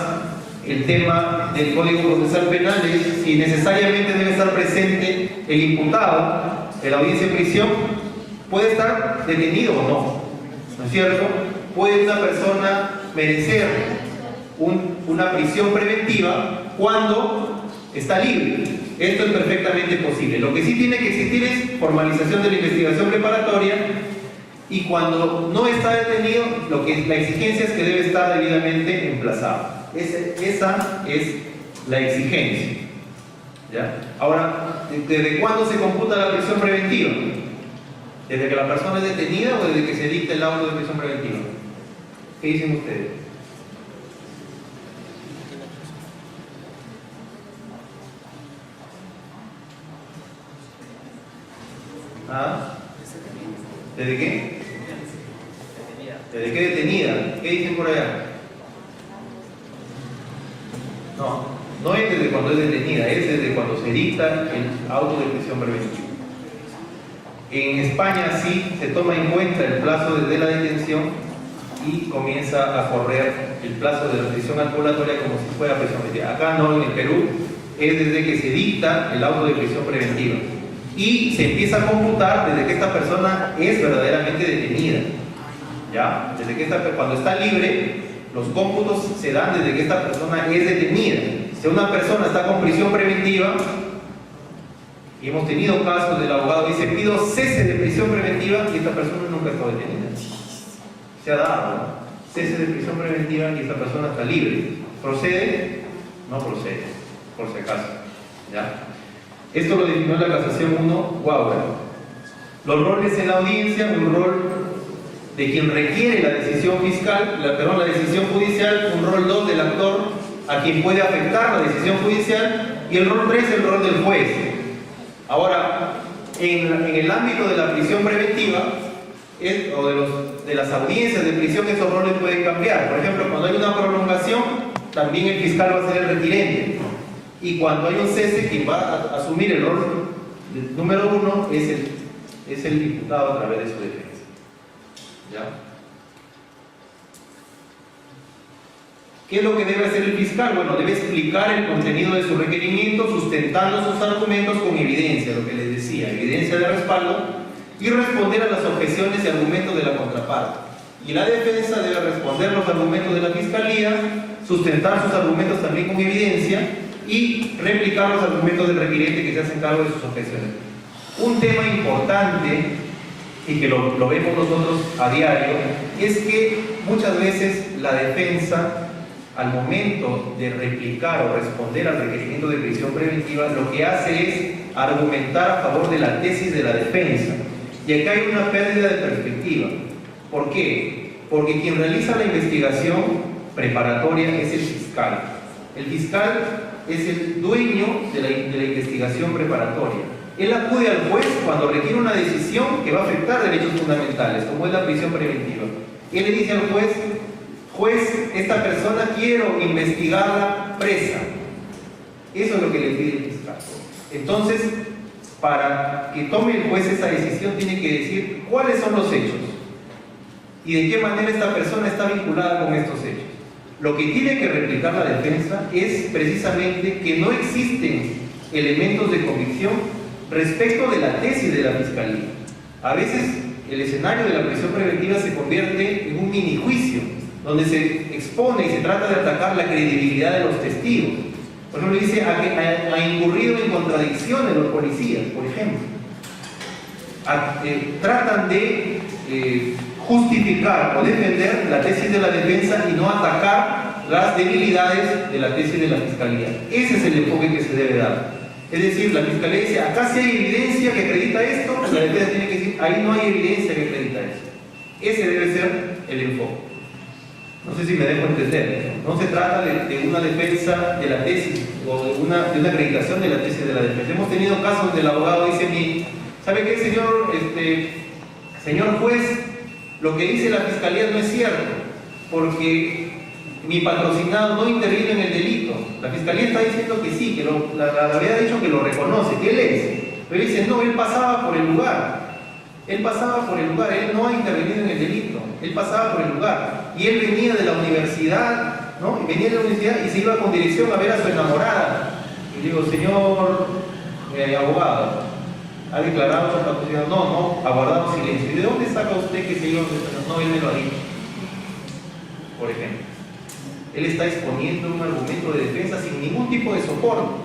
el tema del Código Procesal Penal, es si necesariamente debe estar presente el imputado en la audiencia de prisión. Puede estar detenido o no, ¿no es cierto? Puede una persona merecer una prisión preventiva cuando está libre. Esto es perfectamente posible. Lo que sí tiene que existir es formalización de la investigación preparatoria y cuando no está detenido, la exigencia es que debe estar debidamente emplazado. Esa es la exigencia. ¿Ya? Ahora, ¿desde cuándo se computa la prisión preventiva? ¿Desde que la persona es detenida o desde que se dicta el laudo de prisión preventiva? ¿Qué dicen ustedes? ¿Ah? ¿Desde qué? ¿Desde qué detenida? ¿Qué dicen por allá? No es desde cuando es detenida, es desde cuando se dicta el auto de prisión preventiva. En España sí se toma en cuenta el plazo desde la detención y comienza a correr el plazo de la prisión ambulatoria como si fuera prisión preventiva. Acá no, en el Perú, es desde que se dicta el auto de prisión preventiva. Y se empieza a computar desde que esta persona es verdaderamente detenida. ¿Ya? Desde que cuando está libre, los cómputos se dan desde que esta persona es detenida. Si una persona está con prisión preventiva, y hemos tenido casos del abogado que dice pido cese de prisión preventiva y esta persona nunca está detenida. Se ha dado, ¿no? Cese de prisión preventiva y esta persona está libre. ¿Procede? No procede, por si acaso. ¿Ya? Esto lo definió la Casación 1, Guauber. Los roles en la audiencia, un rol de quien requiere la decisión fiscal, la decisión judicial, un rol 2 del actor a quien puede afectar la decisión judicial y el rol 3 el rol del juez. Ahora, en el ámbito de la prisión preventiva o de las audiencias de prisión, esos roles pueden cambiar. Por ejemplo, cuando hay una prolongación, también el fiscal va a ser el requirente. Y cuando hay un cese, quien va a asumir el rol número 1 es el diputado a través de su defensa. ¿Ya? ¿Qué es lo que debe hacer el fiscal? Bueno, debe explicar el contenido de su requerimiento, sustentando sus argumentos con evidencia, lo que les decía, evidencia de respaldo, y responder a las objeciones y argumentos de la contraparte. Y la defensa debe responder los argumentos de la fiscalía, sustentar sus argumentos también con evidencia y replicar los argumentos del requiriente que se hacen cargo de sus objeciones. Un tema importante, y que lo vemos nosotros a diario, es que muchas veces la defensa, al momento de replicar o responder al requerimiento de prisión preventiva, lo que hace es argumentar a favor de la tesis de la defensa. Y acá hay una pérdida de perspectiva. ¿Por qué? Porque quien realiza la investigación preparatoria es el fiscal. El fiscal es el dueño de la investigación preparatoria. Él acude al juez cuando requiere una decisión que va a afectar derechos fundamentales, como es la prisión preventiva. Él le dice al juez: juez, esta persona quiero investigarla presa. Eso es lo que le pide el fiscal. Entonces, para que tome el juez esa decisión, tiene que decir cuáles son los hechos y de qué manera esta persona está vinculada con estos hechos. Lo que tiene que replicar la defensa es precisamente que no existen elementos de convicción respecto de la tesis de la fiscalía. A veces el escenario de la prisión preventiva se convierte en un mini juicio, donde se expone y se trata de atacar la credibilidad de los testigos. Por ejemplo, dice ha incurrido en contradicciones los policías, por ejemplo. Tratan de justificar o defender la tesis de la defensa y no atacar las debilidades de la tesis de la fiscalía. Ese es el enfoque que se debe dar. Es decir, la fiscalía dice: acá sí hay evidencia que acredita esto, la defensa tiene que decir: ahí no hay evidencia que acredita eso. Ese debe ser el enfoque. No sé si me dejo entender. No se trata de una defensa de la tesis o de una acreditación de la tesis de la defensa. Hemos tenido casos donde el abogado dice: ¿sabe qué, señor juez? Lo que dice la fiscalía no es cierto, porque mi patrocinado no intervino en el delito. La fiscalía está diciendo que sí, que la había dicho que lo reconoce, que él es. Pero dice: no, él pasaba por el lugar. Él pasaba por el lugar, él no ha intervenido en el delito, él pasaba por el lugar. Y él venía de la universidad, ¿no? Y venía de la universidad y se iba con dirección a ver a su enamorada. Y digo: señor abogado, ¿ha declarado su patrocinado? No, ha guardado silencio. ¿Y de dónde saca usted que se iba? No, él me lo ha dicho. Por ejemplo, él está exponiendo un argumento de defensa sin ningún tipo de soporte,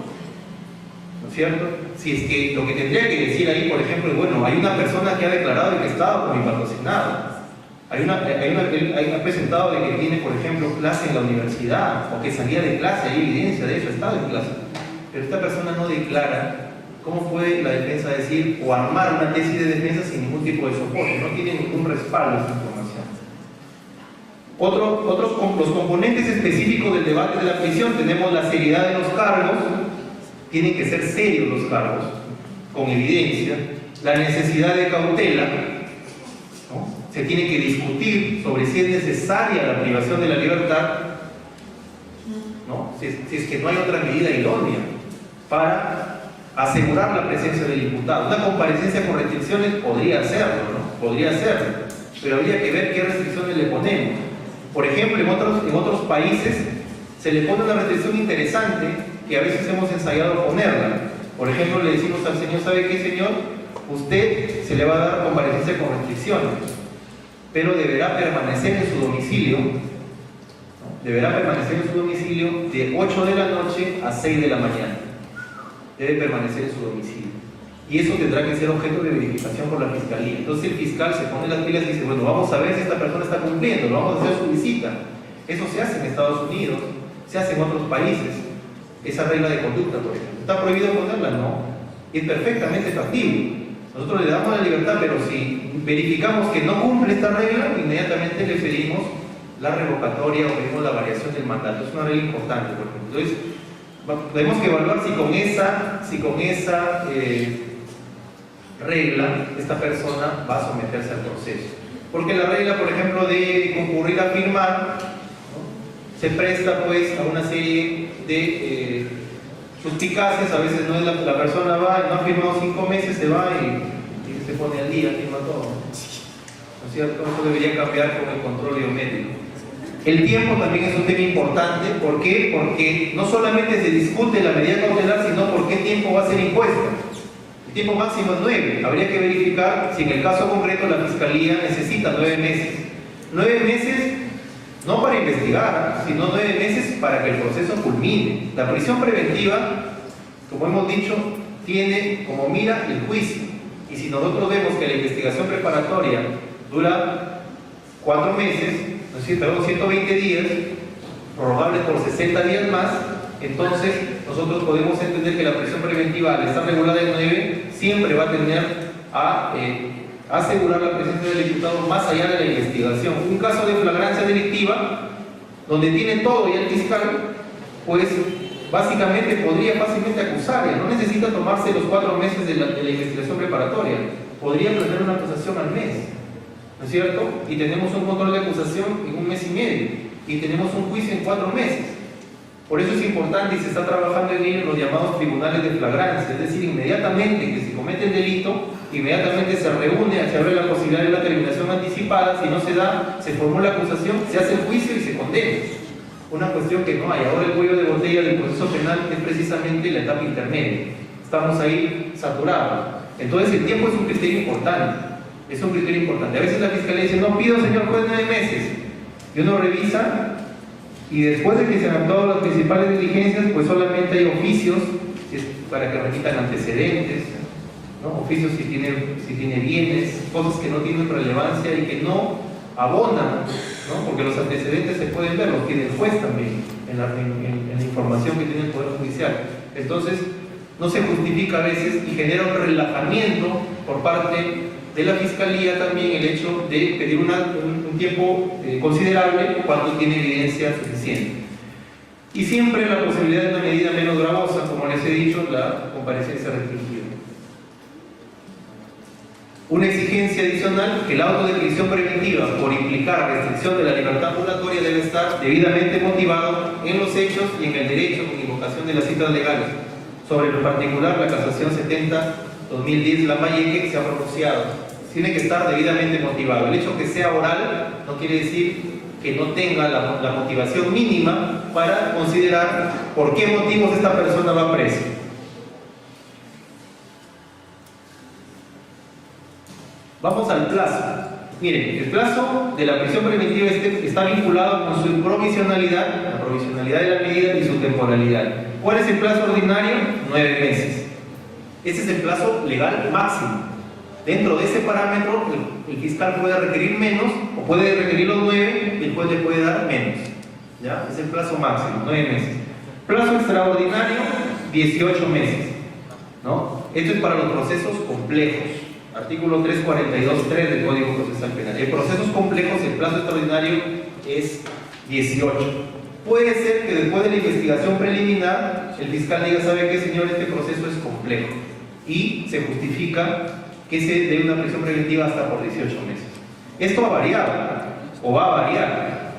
¿no es cierto? Si es que lo que tendría que decir ahí, por ejemplo, es: bueno, hay una persona que ha declarado que estaba con mi patrocinado. Ha presentado de que tiene, por ejemplo, clase en la universidad, o que salía de clase, hay evidencia de eso, ha estado en clase. Pero esta persona no declara. ¿Cómo puede la defensa decir o armar una tesis de defensa sin ningún tipo de soporte? No tiene ningún respaldo esta información. Los componentes específicos del debate de la prisión: tenemos la seriedad de los cargos, tienen que ser serios los cargos, con evidencia, la necesidad de cautela, ¿no? Se tiene que discutir sobre si es necesaria la privación de la libertad, ¿no? Si es que no hay otra medida idónea para asegurar la presencia del imputado. Una comparecencia con restricciones podría hacerlo, ¿no? Podría hacerlo, pero habría que ver qué restricciones le ponemos. Por ejemplo, en otros países se le pone una restricción interesante que a veces hemos ensayado ponerla. Por ejemplo, le decimos al señor: ¿sabe qué, señor? Usted se le va a dar comparecencia con restricciones, pero deberá permanecer en su domicilio, ¿no? Deberá permanecer en su domicilio de 8 de la noche a 6 de la mañana. Debe permanecer en su domicilio. Y eso tendrá que ser objeto de verificación por la fiscalía. Entonces el fiscal se pone las pilas y dice: bueno, vamos a ver si esta persona está cumpliendo, lo vamos a hacer su visita. Eso se hace en Estados Unidos, se hace en otros países. Esa regla de conducta, por ejemplo. ¿Está prohibido ponerla? No. Es perfectamente factible. Nosotros le damos la libertad, pero si verificamos que no cumple esta regla, inmediatamente le pedimos la revocatoria o pedimos la variación del mandato. Es una regla importante, por ejemplo. Entonces, tenemos que evaluar si con esa regla esta persona va a someterse al proceso. Porque la regla, por ejemplo, de concurrir a firmar, ¿no?, se presta pues a una serie de suspicacias. A veces no es la persona va y no ha firmado 5 meses, se va y se pone al día, firma todo, ¿no es cierto? Eso debería cambiar con el control biométrico. El tiempo también es un tema importante. ¿Por qué? Porque no solamente se discute la medida cautelar, sino por qué tiempo va a ser impuesta. El tiempo máximo es 9. Habría que verificar si en el caso concreto la Fiscalía necesita 9 meses. 9 meses no para investigar, sino 9 meses para que el proceso culmine. La prisión preventiva, como hemos dicho, tiene como mira el juicio. Y si nosotros vemos que la investigación preparatoria dura 4 meses, ¿no es cierto? 120 días, prorrogable por 60 días más, entonces nosotros podemos entender que la prisión preventiva, al estar regulada en 9, siempre va a tener a asegurar la presencia del imputado más allá de la investigación. Un caso de flagrancia delictiva, donde tiene todo y el fiscal, pues básicamente podría fácilmente acusar, no necesita tomarse los 4 meses de la investigación preparatoria, podría tener una acusación al mes, ¿no es cierto? Y tenemos un control de acusación en 1 mes y medio, y tenemos un juicio en 4 meses. Por eso es importante y se está trabajando en ello en los llamados tribunales de flagrancia, es decir, inmediatamente que se comete el delito, inmediatamente se reúne, se abre la posibilidad de la terminación anticipada, si no se da, se formula la acusación, se hace el juicio y se condena. Una cuestión que no hay. Ahora el cuello de botella del proceso penal es precisamente la etapa intermedia. Estamos ahí saturados. Entonces el tiempo es un criterio importante. Es un criterio importante. A veces la Fiscalía dice, no pido, señor juez, 9 meses. Y uno revisa y después de que se han actuado las principales diligencias, pues solamente hay oficios para que remitan antecedentes, ¿no? Oficios si tiene bienes, cosas que no tienen relevancia y que no abonan, ¿no? Porque los antecedentes se pueden ver, los tiene el juez también en la información que tiene el Poder Judicial. Entonces no se justifica a veces y genera un relajamiento por parte de la Fiscalía también el hecho de pedir un tiempo considerable cuando tiene evidencia suficiente. Y siempre la posibilidad de una medida menos gravosa, como les he dicho, la comparecencia restringida. Una exigencia adicional, que el auto de prisión preventiva por implicar restricción de la libertad ambulatoria debe estar debidamente motivado en los hechos y en el derecho con invocación de las citas legales. Sobre lo particular, la casación 70-2010 Lambayeque se ha pronunciado. Tiene que estar debidamente motivado. El hecho que sea oral no quiere decir que no tenga la motivación mínima para considerar por qué motivos esta persona va presa. Vamos al plazo. Miren, el plazo de la prisión preventiva está vinculado con su provisionalidad, la provisionalidad de la medida y su temporalidad. ¿Cuál es el plazo ordinario? 9 meses. Ese es el plazo legal máximo. Dentro de ese parámetro, el fiscal puede requerir menos o puede requerir los 9 y el juez le puede dar menos. ¿Ya? Es el plazo máximo, 9 meses. Plazo extraordinario, 18 meses. ¿No? Esto es para los procesos complejos. Artículo 342.3 del Código Procesal Penal. En procesos complejos el plazo extraordinario es 18. Puede ser que después de la investigación preliminar el fiscal diga, ¿sabe qué, señor? Este proceso es complejo y se justifica que se dé una prisión preventiva hasta por 18 meses. Esto ha variado o va a variar.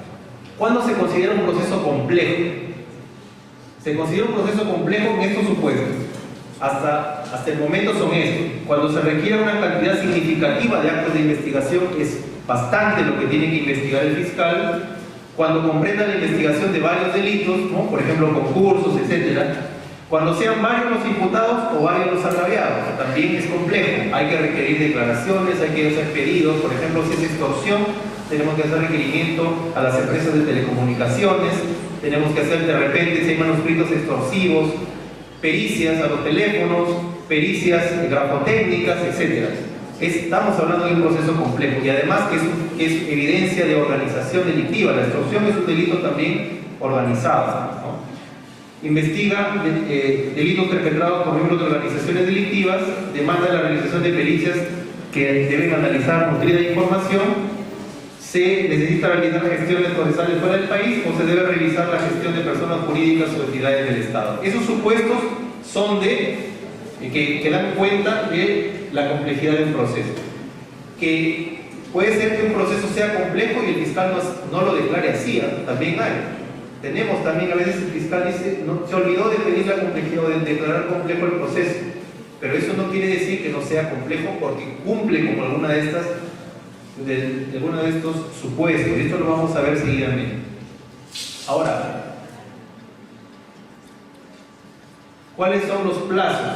¿Cuándo se considera un proceso complejo? Se considera un proceso complejo en estos supuestos. Hasta el momento son estos. Cuando se requiere una cantidad significativa de actos de investigación, es bastante lo que tiene que investigar el fiscal. Cuando comprenda la investigación de varios delitos, ¿no? Por ejemplo concursos, etcétera. Cuando sean varios los imputados o varios los agraviados, también es complejo. Hay que requerir declaraciones, hay que hacer pedidos. Por ejemplo, si es extorsión, tenemos que hacer requerimiento a las empresas de telecomunicaciones, tenemos que hacer de repente, si hay manuscritos extorsivos, pericias a los teléfonos, pericias grafotécnicas, etc. Estamos hablando de un proceso complejo y además que es evidencia de organización delictiva. La extorsión es un delito también organizado, ¿no? Investiga delitos perpetrados por miembros de organizaciones delictivas, demanda la realización de pericias que deben analizar nutrida información, se necesita realizar gestiones procesales fuera del país o se debe revisar la gestión de personas jurídicas o entidades del Estado. Esos supuestos son que dan cuenta de la complejidad del proceso. Que puede ser que un proceso sea complejo y el fiscal no lo declare así, también hay. Tenemos también, a veces el fiscal dice, no, se olvidó de pedir la complejidad o de declarar complejo el proceso, pero eso no quiere decir que no sea complejo porque cumple con alguna de estos supuestos. Esto lo vamos a ver seguidamente. Ahora, ¿cuáles son los plazos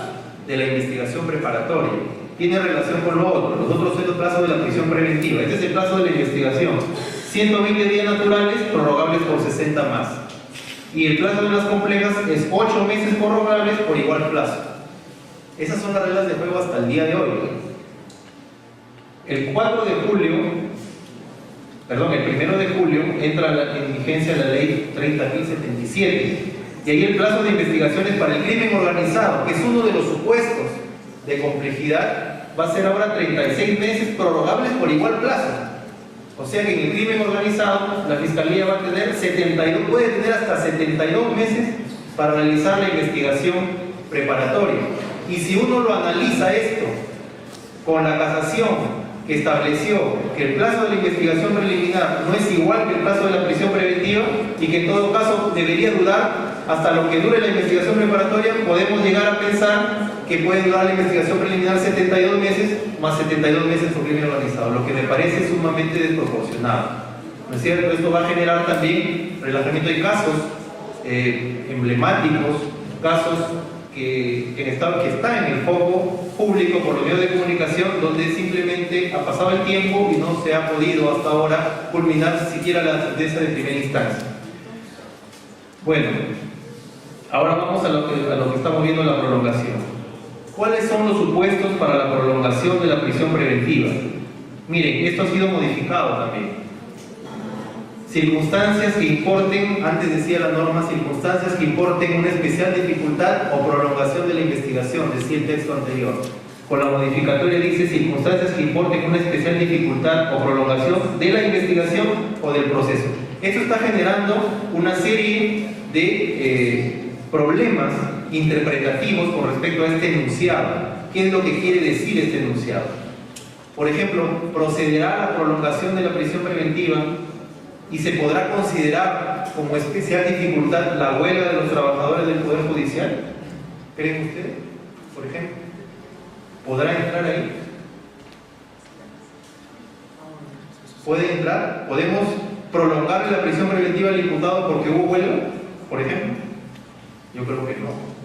de la investigación preparatoria? Tiene relación con lo otro. Los otros son los plazos de la prisión preventiva. Este es el plazo de la investigación. 120 días naturales, prorrogables por 60 más. Y el plazo de las complejas es 8 meses prorrogables por igual plazo. Esas son las reglas de juego hasta el día de hoy. El 1 de julio entra en vigencia la ley 30.077 y ahí el plazo de investigaciones para el crimen organizado, que es uno de los supuestos de complejidad, va a ser ahora 36 meses prorrogables por igual plazo. O sea que en el crimen organizado la Fiscalía va a tener puede tener hasta 72 meses para realizar la investigación preparatoria. Y si uno lo analiza esto con la casación que estableció que el plazo de la investigación preliminar no es igual que el plazo de la prisión preventiva y que en todo caso debería durar hasta lo que dure la investigación preparatoria, podemos llegar a pensar que puede durar la investigación preliminar 72 meses más 72 meses por crimen organizado, lo que me parece sumamente desproporcionado. ¿No es cierto? Esto va a generar también relajamiento de casos emblemáticos, casos que están en el foco público por los medios de comunicación, donde simplemente ha pasado el tiempo y no se ha podido hasta ahora culminar siquiera la sentencia de primera instancia. Bueno, ahora vamos a lo que estamos viendo, la prolongación. ¿Cuáles son los supuestos para la prolongación de la prisión preventiva? Miren, esto ha sido modificado también. Circunstancias que importen, antes decía la norma, circunstancias que importen una especial dificultad o prolongación de la investigación, decía el texto anterior. Con la modificatoria dice circunstancias que importen una especial dificultad o prolongación de la investigación o del proceso. Esto está generando una serie de problemas interpretativos con respecto a este enunciado. ¿Qué es lo que quiere decir este enunciado? Por ejemplo, ¿procederá la prolongación de la prisión preventiva y se podrá considerar como especial dificultad la huelga de los trabajadores del Poder Judicial? ¿Creen ustedes, por ejemplo? ¿Podrá entrar ahí? ¿Puede entrar? ¿Podemos prolongar la prisión preventiva al imputado porque hubo huelga, por ejemplo? Yo creo que no.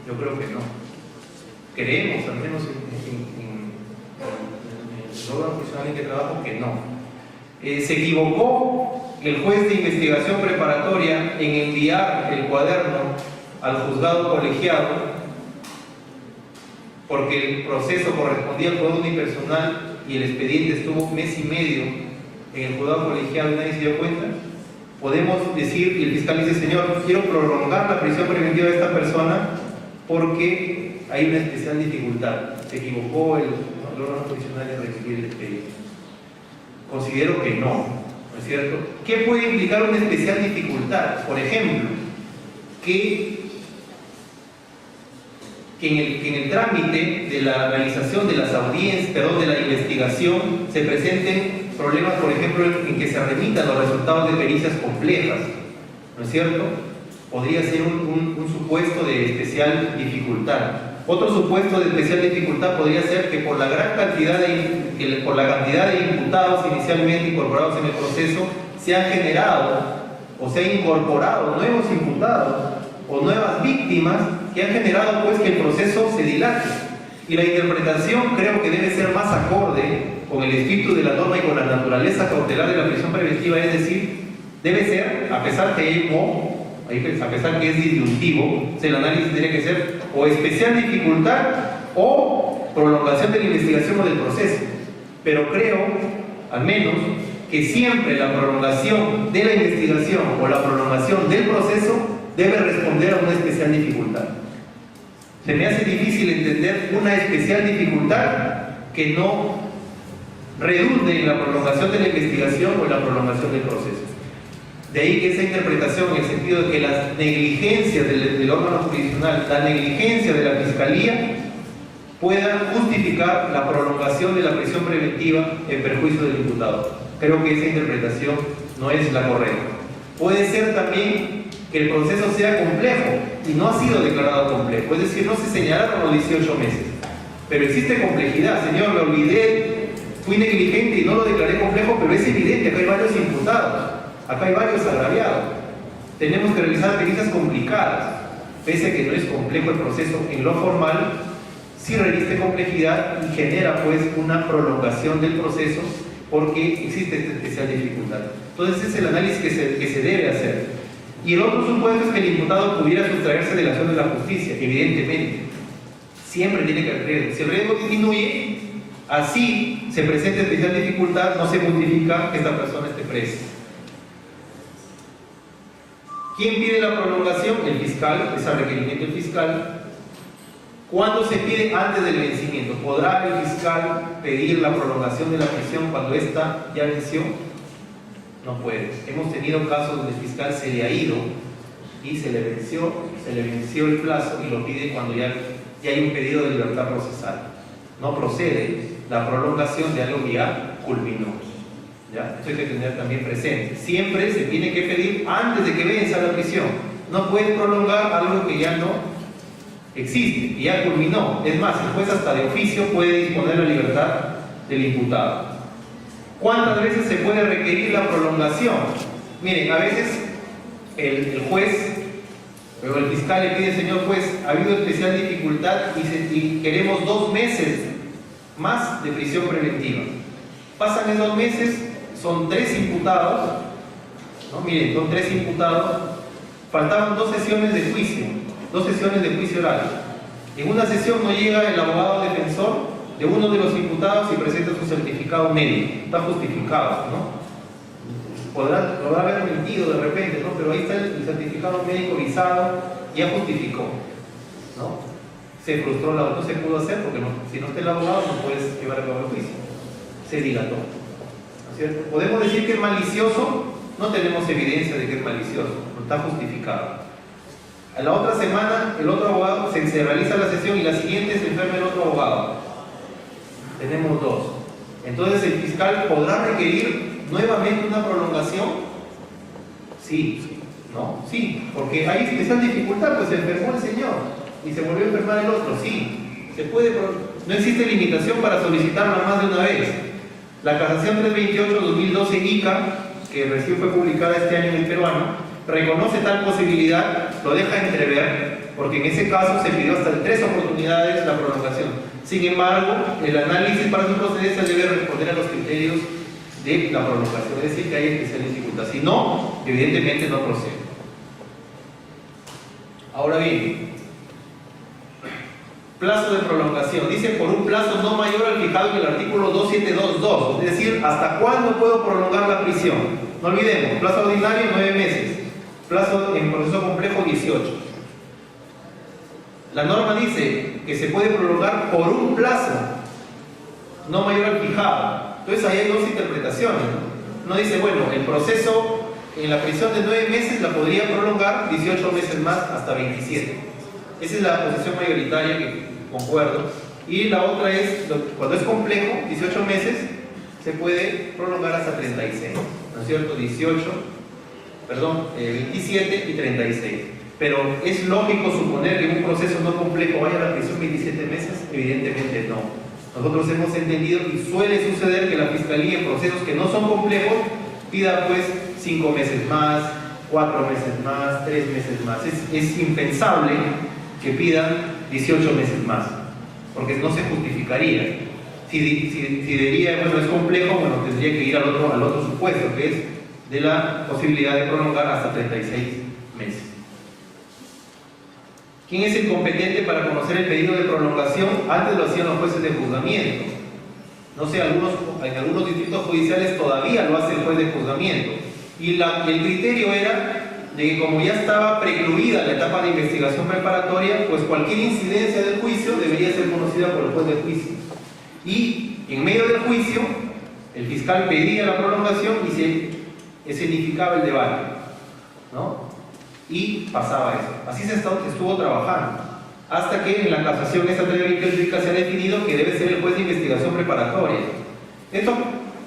Yo creo que no. Creemos, al menos en el órgano profesional en que trabajo, que no. Se equivocó el juez de investigación preparatoria en enviar el cuaderno al juzgado colegiado porque el proceso correspondía al juzgado unipersonal y el expediente estuvo un mes y medio en el juzgado colegiado y nadie se dio cuenta. Podemos decir, y el fiscal dice: señor, quiero prolongar la prisión preventiva de esta persona porque hay una especial dificultad. Se equivocó el órgano profesional en recibir el expediente. Considero que no, ¿no es cierto? ¿Qué puede implicar una especial dificultad? Por ejemplo, que en el trámite de la realización de las audiencias, de la investigación, se presenten problemas, por ejemplo, en que se remitan los resultados de pericias complejas, ¿no es cierto? Podría ser un supuesto de especial dificultad. Otro supuesto de especial dificultad podría ser que por la cantidad de imputados inicialmente incorporados en el proceso, se han generado o se han incorporado nuevos imputados o nuevas víctimas que han generado pues que el proceso se dilate. Y la interpretación creo que debe ser más acorde con el espíritu de la norma y con la naturaleza cautelar de la prisión preventiva, es decir, debe ser, a pesar que es disyuntivo, el análisis tiene que ser o especial dificultad o prolongación de la investigación o del proceso. Pero creo, al menos, que siempre la prolongación de la investigación o la prolongación del proceso debe responder a una especial dificultad. Se me hace difícil entender una especial dificultad que no redunde en la prolongación de la investigación o en la prolongación del proceso. De ahí que esa interpretación, en el sentido de que las negligencias del órgano jurisdiccional, la negligencia de la Fiscalía, puedan justificar la prolongación de la prisión preventiva en perjuicio del imputado. Creo que esa interpretación no es la correcta. Puede ser también que el proceso sea complejo y no ha sido declarado complejo, es decir, no se señalaron los 18 meses, pero existe complejidad. Señor, me olvidé, fui negligente y no lo declaré complejo, pero es evidente, acá hay varios imputados, acá hay varios agraviados. tenemos que realizar pericias complicadas, pese a que no es complejo el proceso en lo formal, sí reviste complejidad y genera pues una prolongación del proceso porque existe esta especial dificultad. Entonces ese es el análisis que se debe hacer. Y el otro supuesto es que el imputado pudiera sustraerse de la acción de la justicia, evidentemente. Siempre tiene que haber riesgo. Si el riesgo disminuye, así se presenta especial dificultad, no se justifica que esta persona esté presa. ¿Quién pide la prolongación? El fiscal, es a requerimiento del fiscal. ¿Cuándo se pide? Antes del vencimiento. ¿Podrá el fiscal pedir la prolongación de la prisión cuando ésta ya venció? No puede. Hemos tenido casos donde el fiscal se le ha ido y se le venció el plazo y lo pide cuando ya hay un pedido de libertad procesal. No procede la prolongación de algo que ya culminó. ¿Ya? Esto hay que tener también presente. Siempre se tiene que pedir antes de que venza la prisión. No puede prolongar algo que ya no existe, que ya culminó. Es más, el juez hasta de oficio puede disponer la libertad del imputado. ¿Cuántas veces se puede requerir la prolongación? Miren, a veces el juez o el fiscal le pide, señor juez, ha habido especial dificultad y queremos 2 meses más de prisión preventiva. Pasan esos 2 meses, son 3 imputados, ¿no? Miren, son 3 imputados, faltaban 2 sesiones de juicio, 2 sesiones de juicio oral. En una sesión no llega el abogado defensor de uno de los imputados y presenta su certificado médico, está justificado, ¿no? Podrá haber mentido de repente, ¿no? Pero ahí está el certificado médico visado, ya justificó, ¿no? Se frustró, no se pudo hacer porque si no está el abogado no puedes llevar a cabo el juicio, se dilató, ¿no es cierto? ¿Podemos decir que es malicioso? No tenemos evidencia de que es malicioso, no está justificado. A la otra semana el otro abogado se realiza la sesión y la siguiente se enferma el otro abogado. Tenemos 2. Entonces el fiscal podrá requerir nuevamente una prolongación. Sí, ¿no? Sí, porque hay especial dificultad, pues se enfermó el señor y se volvió a enfermar el otro. Sí, se puede, no existe limitación para solicitarla más de una vez. La casación 328-2012 ICA, que recién fue publicada este año en el peruano, reconoce tal posibilidad, lo deja entrever, porque en ese caso se pidió hasta en 3 oportunidades la prolongación. Sin embargo, el análisis para su procedencia debe responder a los criterios de la prolongación, es decir, que hay especial dificultad. Si no, evidentemente no procede. Ahora bien, plazo de prolongación. Dice por un plazo no mayor al fijado en el artículo 2722, es decir, ¿hasta cuándo puedo prolongar la prisión? No olvidemos, plazo ordinario 9 meses, plazo en proceso complejo 18. La norma dice que se puede prolongar por un plazo no mayor al fijado. Entonces ahí hay 2 interpretaciones. No dice, bueno, el proceso en la prisión de 9 meses la podría prolongar 18 meses más hasta 27. Esa es la posición mayoritaria que concuerdo. Y la otra es, cuando es complejo, 18 meses, se puede prolongar hasta 36. ¿No es cierto? 27 y 36. Pero ¿es lógico suponer que en un proceso no complejo vaya a la prisión 27 meses? Evidentemente no. Nosotros hemos entendido y suele suceder que la Fiscalía en procesos que no son complejos pida pues 5 meses más, 4 meses más, 3 meses más. Es impensable que pidan 18 meses más, porque no se justificaría. Si diría, bueno, es complejo, bueno, tendría que ir al otro supuesto, que es de la posibilidad de prolongar hasta 36 meses. ¿Quién es el competente para conocer el pedido de prolongación? Antes lo hacían los jueces de juzgamiento. No sé, en algunos distritos judiciales todavía lo hace el juez de juzgamiento. Y el criterio era de que como ya estaba precluida la etapa de investigación preparatoria, pues cualquier incidencia del juicio debería ser conocida por el juez de juicio. Y en medio del juicio, el fiscal pedía la prolongación y se escenificaba el debate, ¿no? Y pasaba eso. Así se estuvo trabajando, hasta que en la casación esta 328 se ha definido que debe ser el juez de investigación preparatoria. Esto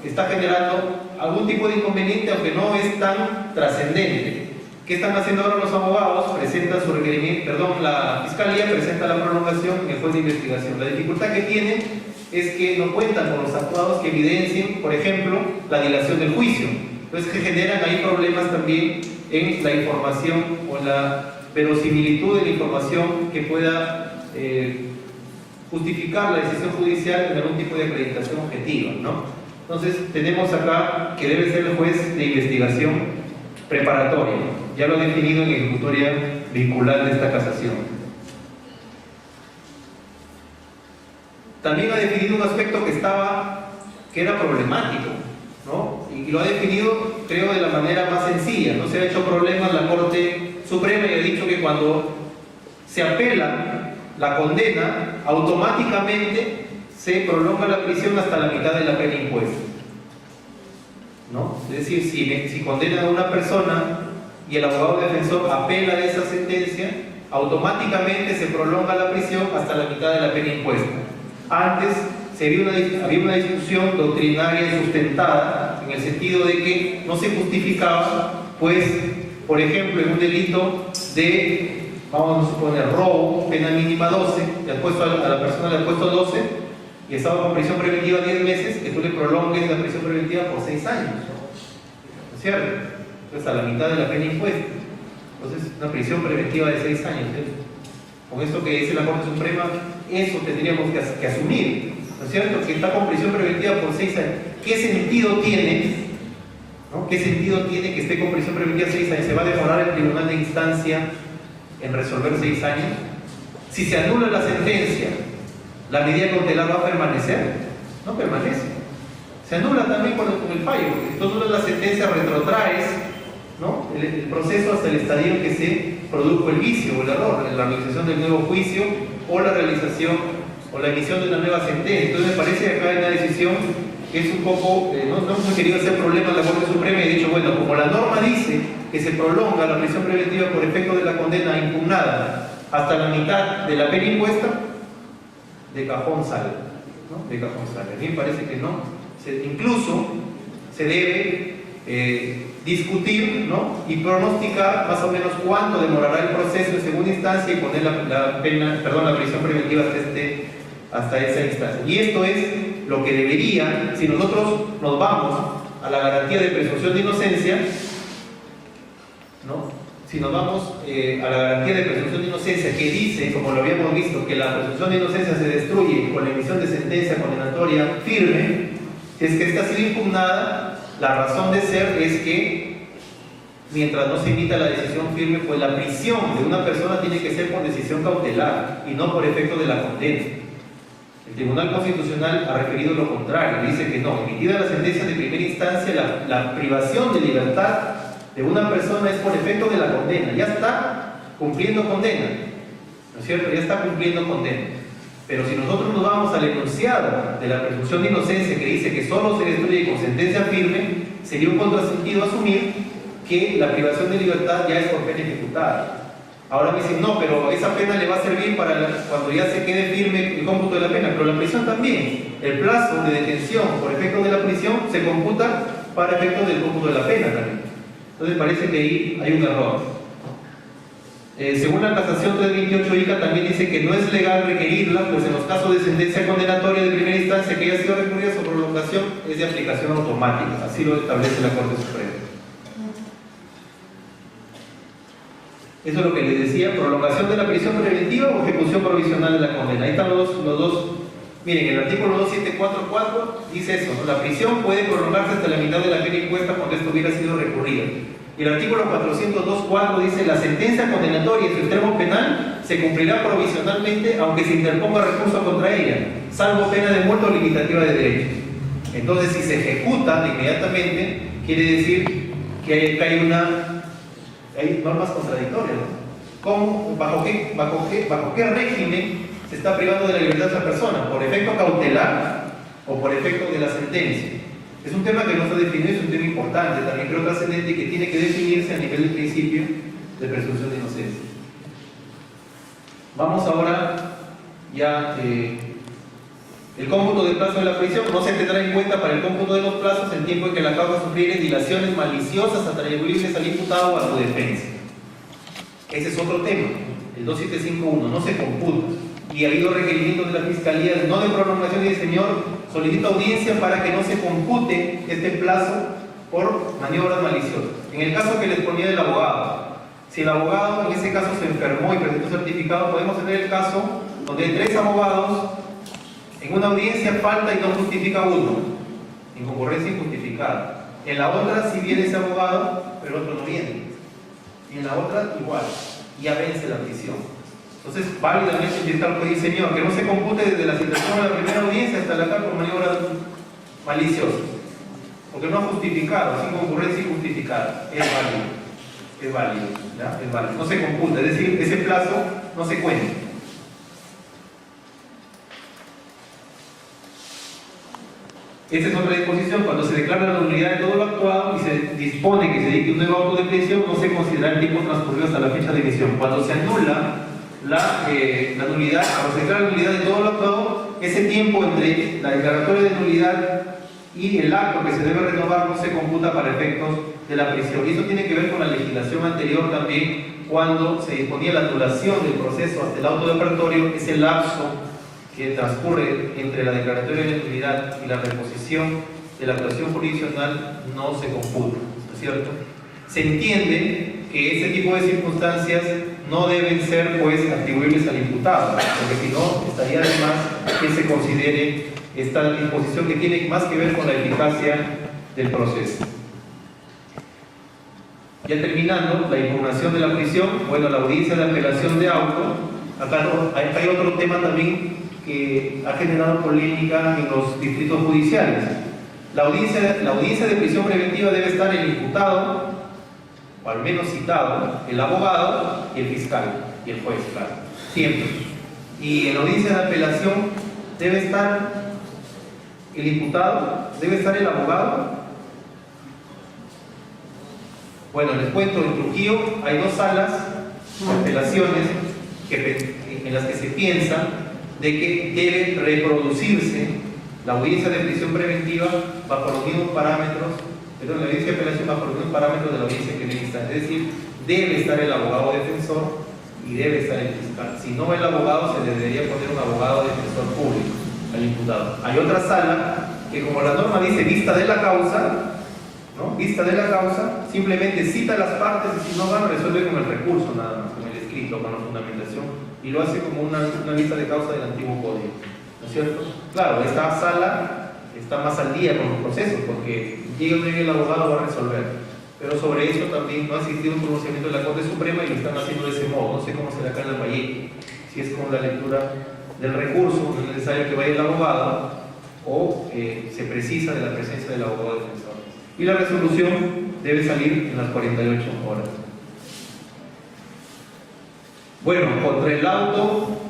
está generando algún tipo de inconveniente, aunque no es tan trascendente. ¿Qué están haciendo ahora los abogados? Presentan su requerimiento, la Fiscalía presenta la prolongación en el juez de investigación. La dificultad que tienen es que no cuentan con los actuados que evidencien, por ejemplo, la dilación del juicio. Entonces que generan ahí problemas también en la información o la verosimilitud de la información que pueda justificar la decisión judicial en algún tipo de acreditación objetiva, ¿no? Entonces tenemos acá que debe ser el juez de investigación preparatoria, ya lo ha definido en la ejecutoria vincular de esta casación. También ha definido un aspecto que era problemático, ¿no? Y lo ha definido, creo, de la manera más sencilla. No se ha hecho problema en la Corte Suprema y ha dicho que cuando se apela la condena, automáticamente se prolonga la prisión hasta la mitad de la pena impuesta, ¿no? Es decir, si condenan a una persona y el abogado defensor apela de esa sentencia, automáticamente se prolonga la prisión hasta la mitad de la pena impuesta. Antes había una discusión doctrinaria y sustentada en el sentido de que no se justificaba, pues, por ejemplo, en un delito de, vamos a suponer, robo, pena mínima 12, a la persona le han puesto 12 y estaba con prisión preventiva 10 meses, que tú le prolongues la prisión preventiva por 6 años, ¿no es cierto? Entonces a la mitad de la pena impuesta. Entonces una prisión preventiva de 6 años, ¿sí? Con esto que dice la Corte Suprema, eso tendríamos que asumir, ¿no es cierto? Que está con prisión preventiva por 6 años. ¿Qué sentido tiene? ¿No? ¿Qué sentido tiene que esté con prisión preventiva 6 años? ¿Se va a demorar el tribunal de instancia en resolver 6 años? Si se anula la sentencia, ¿la medida cautelar va a permanecer? No permanece. Se anula también con el fallo, porque tú anulas la sentencia, retrotraes, ¿no? el proceso hasta el estadio en que se produjo el vicio o el error, en la realización del nuevo juicio o la realización o la emisión de una nueva sentencia. Entonces me parece que acá hay una decisión que es un poco, no hemos querido hacer problema en la Corte Suprema y he dicho, bueno, como la norma dice que se prolonga la prisión preventiva por efecto de la condena impugnada hasta la mitad de la pena impuesta, de cajón sale, ¿no? De cajón sale. A mí me parece que no. Incluso se debe discutir, ¿no? Y pronosticar más o menos cuánto demorará el proceso en segunda instancia y poner la prisión preventiva hasta esa instancia. Y esto es lo que debería, si nosotros nos vamos a la garantía de presunción de inocencia, ¿no? Si nos vamos a la garantía de presunción de inocencia que dice, como lo habíamos visto, que la presunción de inocencia se destruye con la emisión de sentencia condenatoria firme, si es que esta ha sido impugnada, la razón de ser es que mientras no se emita la decisión firme, pues la prisión de una persona tiene que ser por decisión cautelar y no por efecto de la condena. El Tribunal Constitucional ha referido lo contrario, dice que no, emitida la sentencia de primera instancia, la privación de libertad de una persona es por efecto de la condena, ya está cumpliendo condena, ¿no es cierto? Ya está cumpliendo condena. Pero si nosotros nos vamos al enunciado de la presunción de inocencia que dice que solo se destruye con sentencia firme, sería un contrasentido asumir que la privación de libertad ya es por pena ejecutada. Ahora me dicen, no, pero esa pena le va a servir para cuando ya se quede firme el cómputo de la pena, pero la prisión también. El plazo de detención por efecto de la prisión se computa para efecto del cómputo de la pena también. Entonces parece que ahí hay un error. Según la casación 328 ICA también dice que no es legal requerirla, pues en los casos de sentencia condenatoria de primera instancia que haya sido recurrida, su prolongación es de aplicación automática, así lo establece la Corte Suprema. Eso es lo que les decía, prolongación de la prisión preventiva o ejecución provisional de la condena. Ahí están los dos. Miren, el artículo 2744 dice eso, ¿no? La prisión puede prolongarse hasta la mitad de la pena impuesta cuando esto hubiera sido recurrida. Y el artículo 402.4 dice, la sentencia condenatoria en su extremo penal se cumplirá provisionalmente aunque se interponga recurso contra ella, salvo pena de muerte o limitativa de derechos. Entonces, si se ejecuta inmediatamente, quiere decir que hay normas contradictorias, ¿no? ¿Cómo? ¿Bajo qué régimen se está privando de la libertad de esa persona? ¿Por efecto cautelar o por efecto de la sentencia? Es un tema que no está definido, es un tema importante, también creo trascendente y que tiene que definirse a nivel del principio de presunción de inocencia. Vamos ahora ya, el cómputo del plazo de la prisión no se tendrá en cuenta para el cómputo de los plazos el tiempo en que la causa sufriere dilaciones maliciosas atribuibles al imputado o a su defensa. Ese es otro tema, el 2751, no se computa. Y ha habido requerimientos de la Fiscalía, no de prolongación, y el señor solicita audiencia para que no se compute este plazo por maniobras maliciosas. En el caso que les ponía del abogado, si el abogado en ese caso se enfermó y presentó certificado, podemos tener el caso donde hay 3 abogados, en una audiencia falta y no justifica uno, en concurrencia injustificada. En la otra sí viene ese abogado, pero el otro no viene. Y en la otra igual, y ya vence la prisión. Entonces, válidamente intentar pedir, señor, que no se compute desde la citación de la primera audiencia hasta la acá por maniobras maliciosas. Porque no ha justificado, sin concurrencia injustificada. Es válido. Es válido. ¿Ya? Es válido. No se computa, es decir, ese plazo no se cuenta. Esta es otra disposición. Cuando se declara la nulidad de todo lo actuado y se dispone que se dicte un nuevo auto de prisión, no se considera el tiempo transcurrido hasta la fecha de emisión. Cuando se anula la nulidad, cuando se declara la nulidad de todo lo actuado, ese tiempo entre la declaratoria de nulidad y el acto que se debe renovar no se computa para efectos de la prisión. Y eso tiene que ver con la legislación anterior también, cuando se disponía la anulación del proceso hasta el auto de apertorio. Ese lapso que transcurre entre la declaratoria de nulidad y la reposición de la actuación jurisdiccional no se computa, ¿no es cierto? Se entiende que ese tipo de circunstancias no deben ser pues atribuibles al imputado, porque si no estaría además que se considere esta disposición que tiene más que ver con la eficacia del proceso. Ya terminando, la impugnación de la prisión, bueno, la audiencia de apelación de auto. Acá hay otro tema también que ha generado polémica en los distritos judiciales. La audiencia de prisión preventiva debe estar el imputado, o al menos citado, el abogado y el fiscal, y el juez, claro, siempre. Y en la audiencia de apelación debe estar el imputado, debe estar el abogado. Bueno, les cuento, en Trujillo hay 2 salas de apelaciones en las que se piensa de que debe reproducirse la audiencia de prisión preventiva bajo los mismos parámetros, la audiencia de apelación bajo los mismos parámetros de la audiencia que debe estar. Es decir, debe estar el abogado defensor y debe estar el fiscal. Si no el abogado, se le debería poner un abogado defensor público al imputado. Hay otra sala que, como la norma dice vista de la causa, ¿no? Vista de la causa, simplemente cita las partes y si no van, resuelve con el recurso nada más, con el escrito, con la fundamentación, y lo hace como una vista de causa del antiguo código, ¿no es cierto? Claro, esta sala está más al día con los procesos, porque llega el abogado va a resolver, pero sobre eso también no ha existido un pronunciamiento de la Corte Suprema y lo están haciendo de ese modo. No sé cómo será acá en la Valle, si es con la lectura del recurso, no es necesario que vaya el abogado, o se precisa de la presencia del abogado defensor. Y la resolución debe salir en las 48 horas. Bueno, contra el auto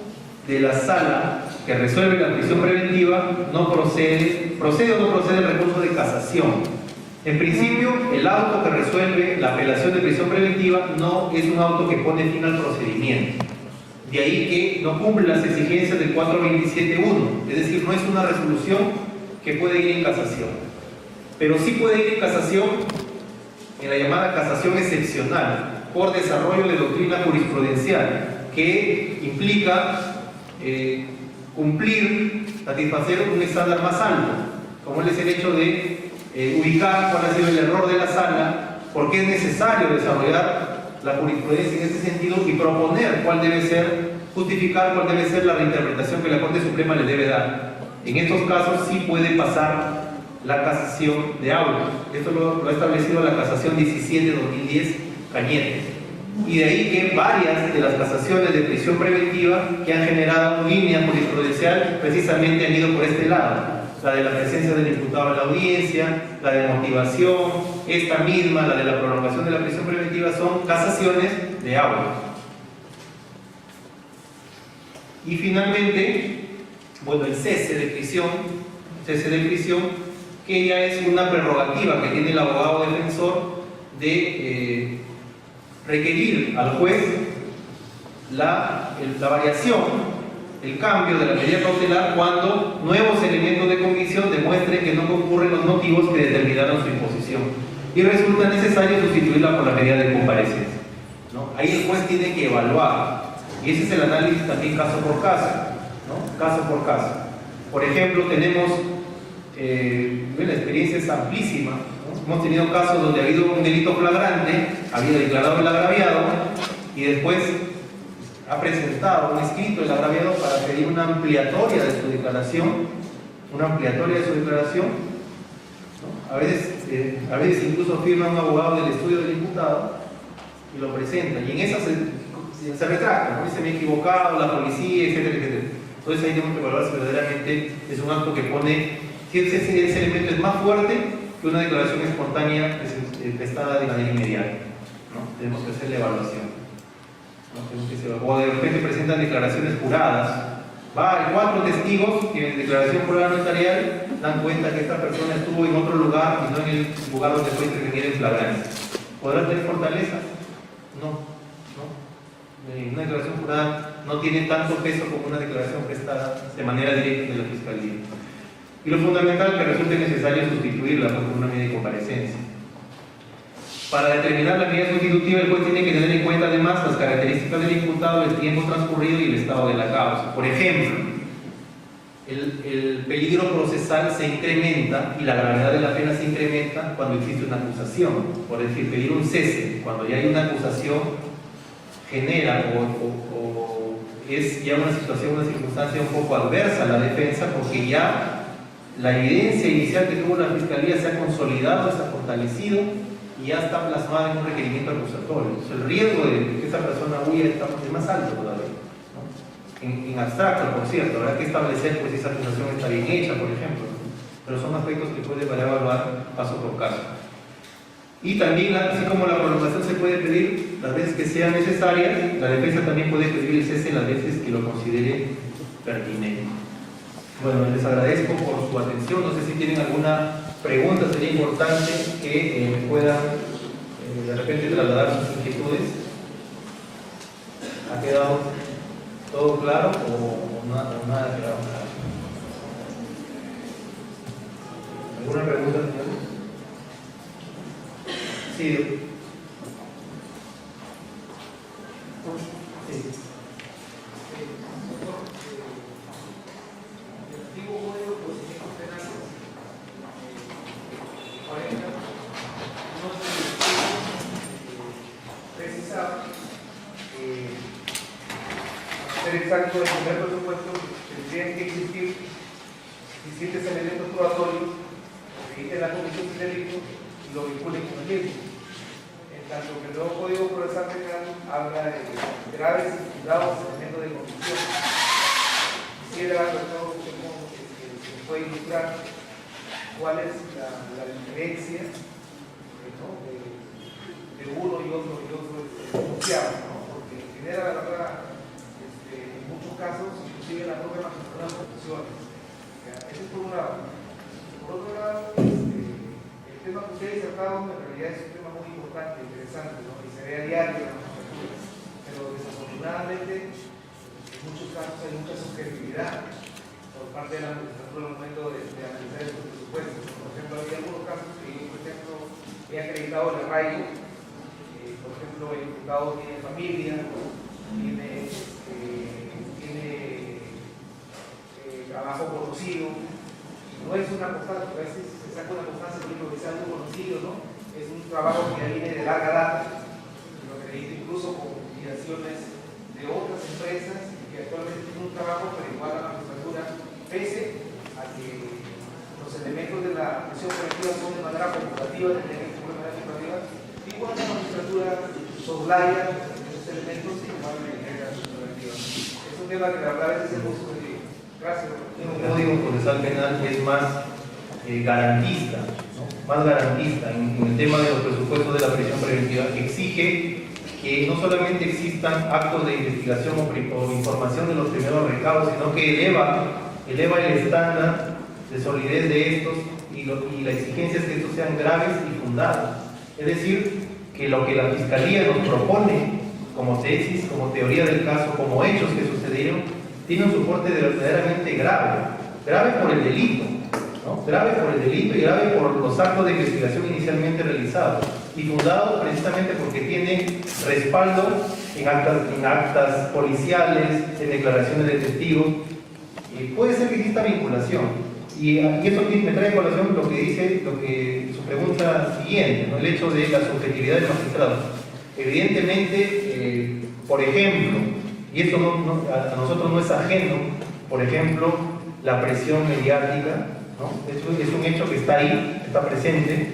de la sala que resuelve la prisión preventiva no procede o no procede el recurso de casación. En principio, el auto que resuelve la apelación de prisión preventiva no es un auto que pone fin al procedimiento. De ahí que no cumple las exigencias del 427.1, es decir, no es una resolución que puede ir en casación. Pero sí puede ir en casación, en la llamada casación excepcional, por desarrollo de doctrina jurisprudencial, que implica cumplir, satisfacer un estándar más alto, como es el hecho de ubicar cuál ha sido el error de la sala, por qué es necesario desarrollar la jurisprudencia en ese sentido y proponer cuál debe ser, justificar cuál debe ser la reinterpretación que la Corte Suprema le debe dar. En estos casos sí puede pasar la casación de autos. Esto lo ha establecido la casación 17-2010 Cañete. Y de ahí que varias de las casaciones de prisión preventiva que han generado línea jurisprudencial precisamente han ido por este lado. La de la presencia del imputado en la audiencia, la de motivación, esta misma, la de la prolongación de la prisión preventiva, son casaciones de autos. Y finalmente, bueno, el cese de prisión, que ya es una prerrogativa que tiene el abogado defensor de requerir al juez la variación, el cambio de la medida cautelar cuando nuevos elementos de convicción demuestren que no concurren los motivos que determinaron su imposición y resulta necesario sustituirla por la medida de comparecencia, ¿no? Ahí el juez tiene que evaluar y ese es el análisis también caso por caso, ¿no? Caso por caso. Por ejemplo, tenemos la experiencia es amplísima, ¿no? ¿no? Hemos tenido casos donde ha habido un delito flagrante, había declarado el agraviado y después ha presentado un escrito el agraviado para pedir una ampliatoria de su declaración, ¿no? A veces incluso firma un abogado del estudio del imputado y lo presenta, y en esa se retracta, ¿no? Se me he equivocado, la policía, etcétera, etcétera. Entonces ahí tenemos que evaluar si verdaderamente es un acto que pone, si ese elemento es más fuerte que una declaración espontánea prestada de manera inmediata, ¿no? Tenemos que hacer la evaluación, ¿no? O de repente presentan declaraciones juradas, hay 4 testigos que en declaración jurada notarial dan cuenta que esta persona estuvo en otro lugar y no en el lugar donde fue intervenir en flagrancia. ¿Podrá tener fortaleza? No. Una declaración jurada no tiene tanto peso como una declaración prestada de manera directa de la Fiscalía. Y lo fundamental, que resulte necesario sustituirla por una medida de comparecencia. Para determinar la medida sustitutiva, el juez tiene que tener en cuenta además las características del imputado, el tiempo transcurrido y el estado de la causa. Por ejemplo, el peligro procesal se incrementa y la gravedad de la pena se incrementa cuando existe una acusación. Por decir, pedir un cese cuando ya hay una acusación genera o es ya una situación, una circunstancia un poco adversa a la defensa, porque ya la evidencia inicial que tuvo la Fiscalía se ha consolidado, se ha fortalecido y ya está plasmada en un requerimiento acusatorio. Entonces, el riesgo de que esa persona huya es más alto todavía, ¿no? En abstracto, por cierto, habrá que establecer pues, si esa acusación está bien hecha, por ejemplo, ¿no? Pero son aspectos que puede evaluar caso por caso. Y también, así como la prolongación se puede pedir las veces que sean necesarias, la defensa también puede pedir el cese las veces que lo considere pertinente. Bueno, les agradezco por su atención. No sé si tienen alguna pregunta, sería importante que me puedan de repente trasladar sus inquietudes. ¿Ha quedado todo claro o nada ha quedado claro? ¿Alguna pregunta, señores? Sí. Ser exacto, el primer presupuesto tendrían que existir distintos elementos probatorios que eviten la comisión del delito y lo vinculen con el mismo. En tanto que el nuevo Código Procesal Penal habla de graves y fundados elementos de convicción. Quisiera, doctor, que se puede ilustrar cuál es la diferencia, ¿no? de uno y otro denunciado, ¿no? Porque genera la verdad. En muchos casos, inclusive la propia magistratura de conclusiones. Ese es por un lado. Por otro lado, el tema que ustedes trataron en realidad es un tema muy importante, interesante, ¿no? Y se ve a diario en la magistratura. Pero desafortunadamente, en muchos casos hay mucha subjetividad por parte de la magistratura al momento de analizar estos presupuestos. Por ejemplo, hay algunos casos que yo, por ejemplo, he acreditado el arraigo. Por ejemplo, el imputado tiene familia, tiene trabajo conocido, no es una constancia, a veces se saca una constancia que sea algo conocido, ¿no? Es un trabajo que viene de larga data, lo acredito incluso con liquidaciones de otras empresas que actualmente tienen un trabajo, pero igual a la magistratura, pese a que los elementos de la prisión preventiva son de manera computativa, igual la magistratura soslaya esos elementos y igual la prisión preventiva. Es un tema que a veces hemos perdido. Gracias. El Código Procesal Penal es más garantista, ¿no? Más garantista en el tema de los presupuestos de la prisión preventiva. Exige que no solamente existan actos de investigación o información de los primeros recaudos, sino que eleva el estándar de solidez de estos y la exigencia es que estos sean graves y fundados. Es decir, que lo que la Fiscalía nos propone como tesis, como teoría del caso, como hechos que sucedieron, tiene un soporte verdaderamente grave por el delito, ¿no? Grave por el delito y grave por los actos de investigación inicialmente realizados y fundado precisamente porque tiene respaldo en actas policiales, en declaraciones de testigos. Puede ser que exista vinculación Y eso me trae a colación lo que dice, su pregunta siguiente, ¿no? El hecho de la subjetividad del magistrado. Evidentemente, por ejemplo, y eso a nosotros no es ajeno, por ejemplo, la presión mediática, ¿no? Es un hecho que está ahí, está presente.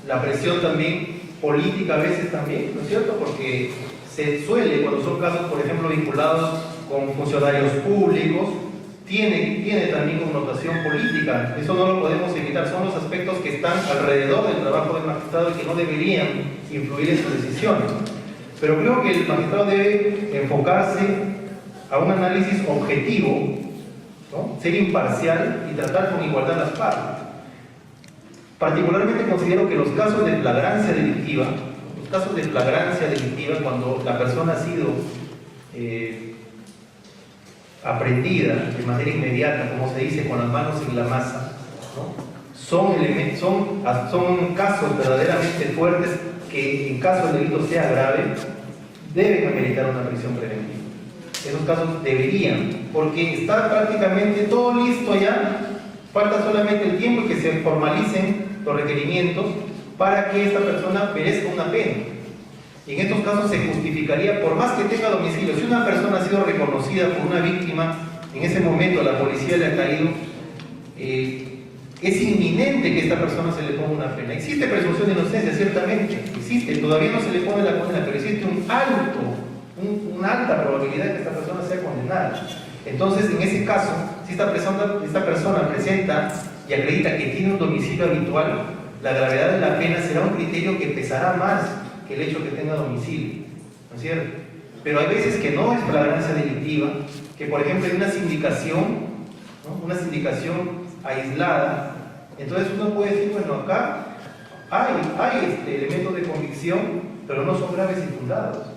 La presión también política a veces también, ¿no es cierto? Porque se suele, cuando son casos, por ejemplo, vinculados con funcionarios públicos, tiene también connotación política. Eso no lo podemos evitar. Son los aspectos que están alrededor del trabajo del magistrado y que no deberían influir en sus decisiones. Pero creo que el magistrado debe enfocarse a un análisis objetivo, ¿no? Ser imparcial y tratar con igualdad las partes. Particularmente considero que los casos de flagrancia delictiva, cuando la persona ha sido aprendida de manera inmediata, como se dice, con las manos en la masa, ¿no? son casos verdaderamente fuertes que, en caso el delito sea grave, deben ameritar una prisión preventiva. Esos casos deberían, porque está prácticamente todo listo ya, falta solamente el tiempo y que se formalicen los requerimientos para que esta persona merezca una pena. Y en estos casos se justificaría, por más que tenga domicilio, si una persona ha sido reconocida por una víctima, en ese momento la policía le ha caído, es inminente que a esta persona se le ponga una pena. Existe presunción de inocencia, ciertamente, existe, todavía no se le pone la condena, pero existe una alta probabilidad de que esta persona sea condenada. Entonces, en ese caso, si esta persona presenta y acredita que tiene un domicilio habitual, la gravedad de la pena será un criterio que pesará más que el hecho que tenga domicilio, ¿no es cierto? Pero hay veces que no es flagrancia delictiva, que por ejemplo hay una sindicación, ¿no? Una sindicación aislada, entonces uno puede decir, bueno, acá hay elementos de convicción, pero no son graves y fundados,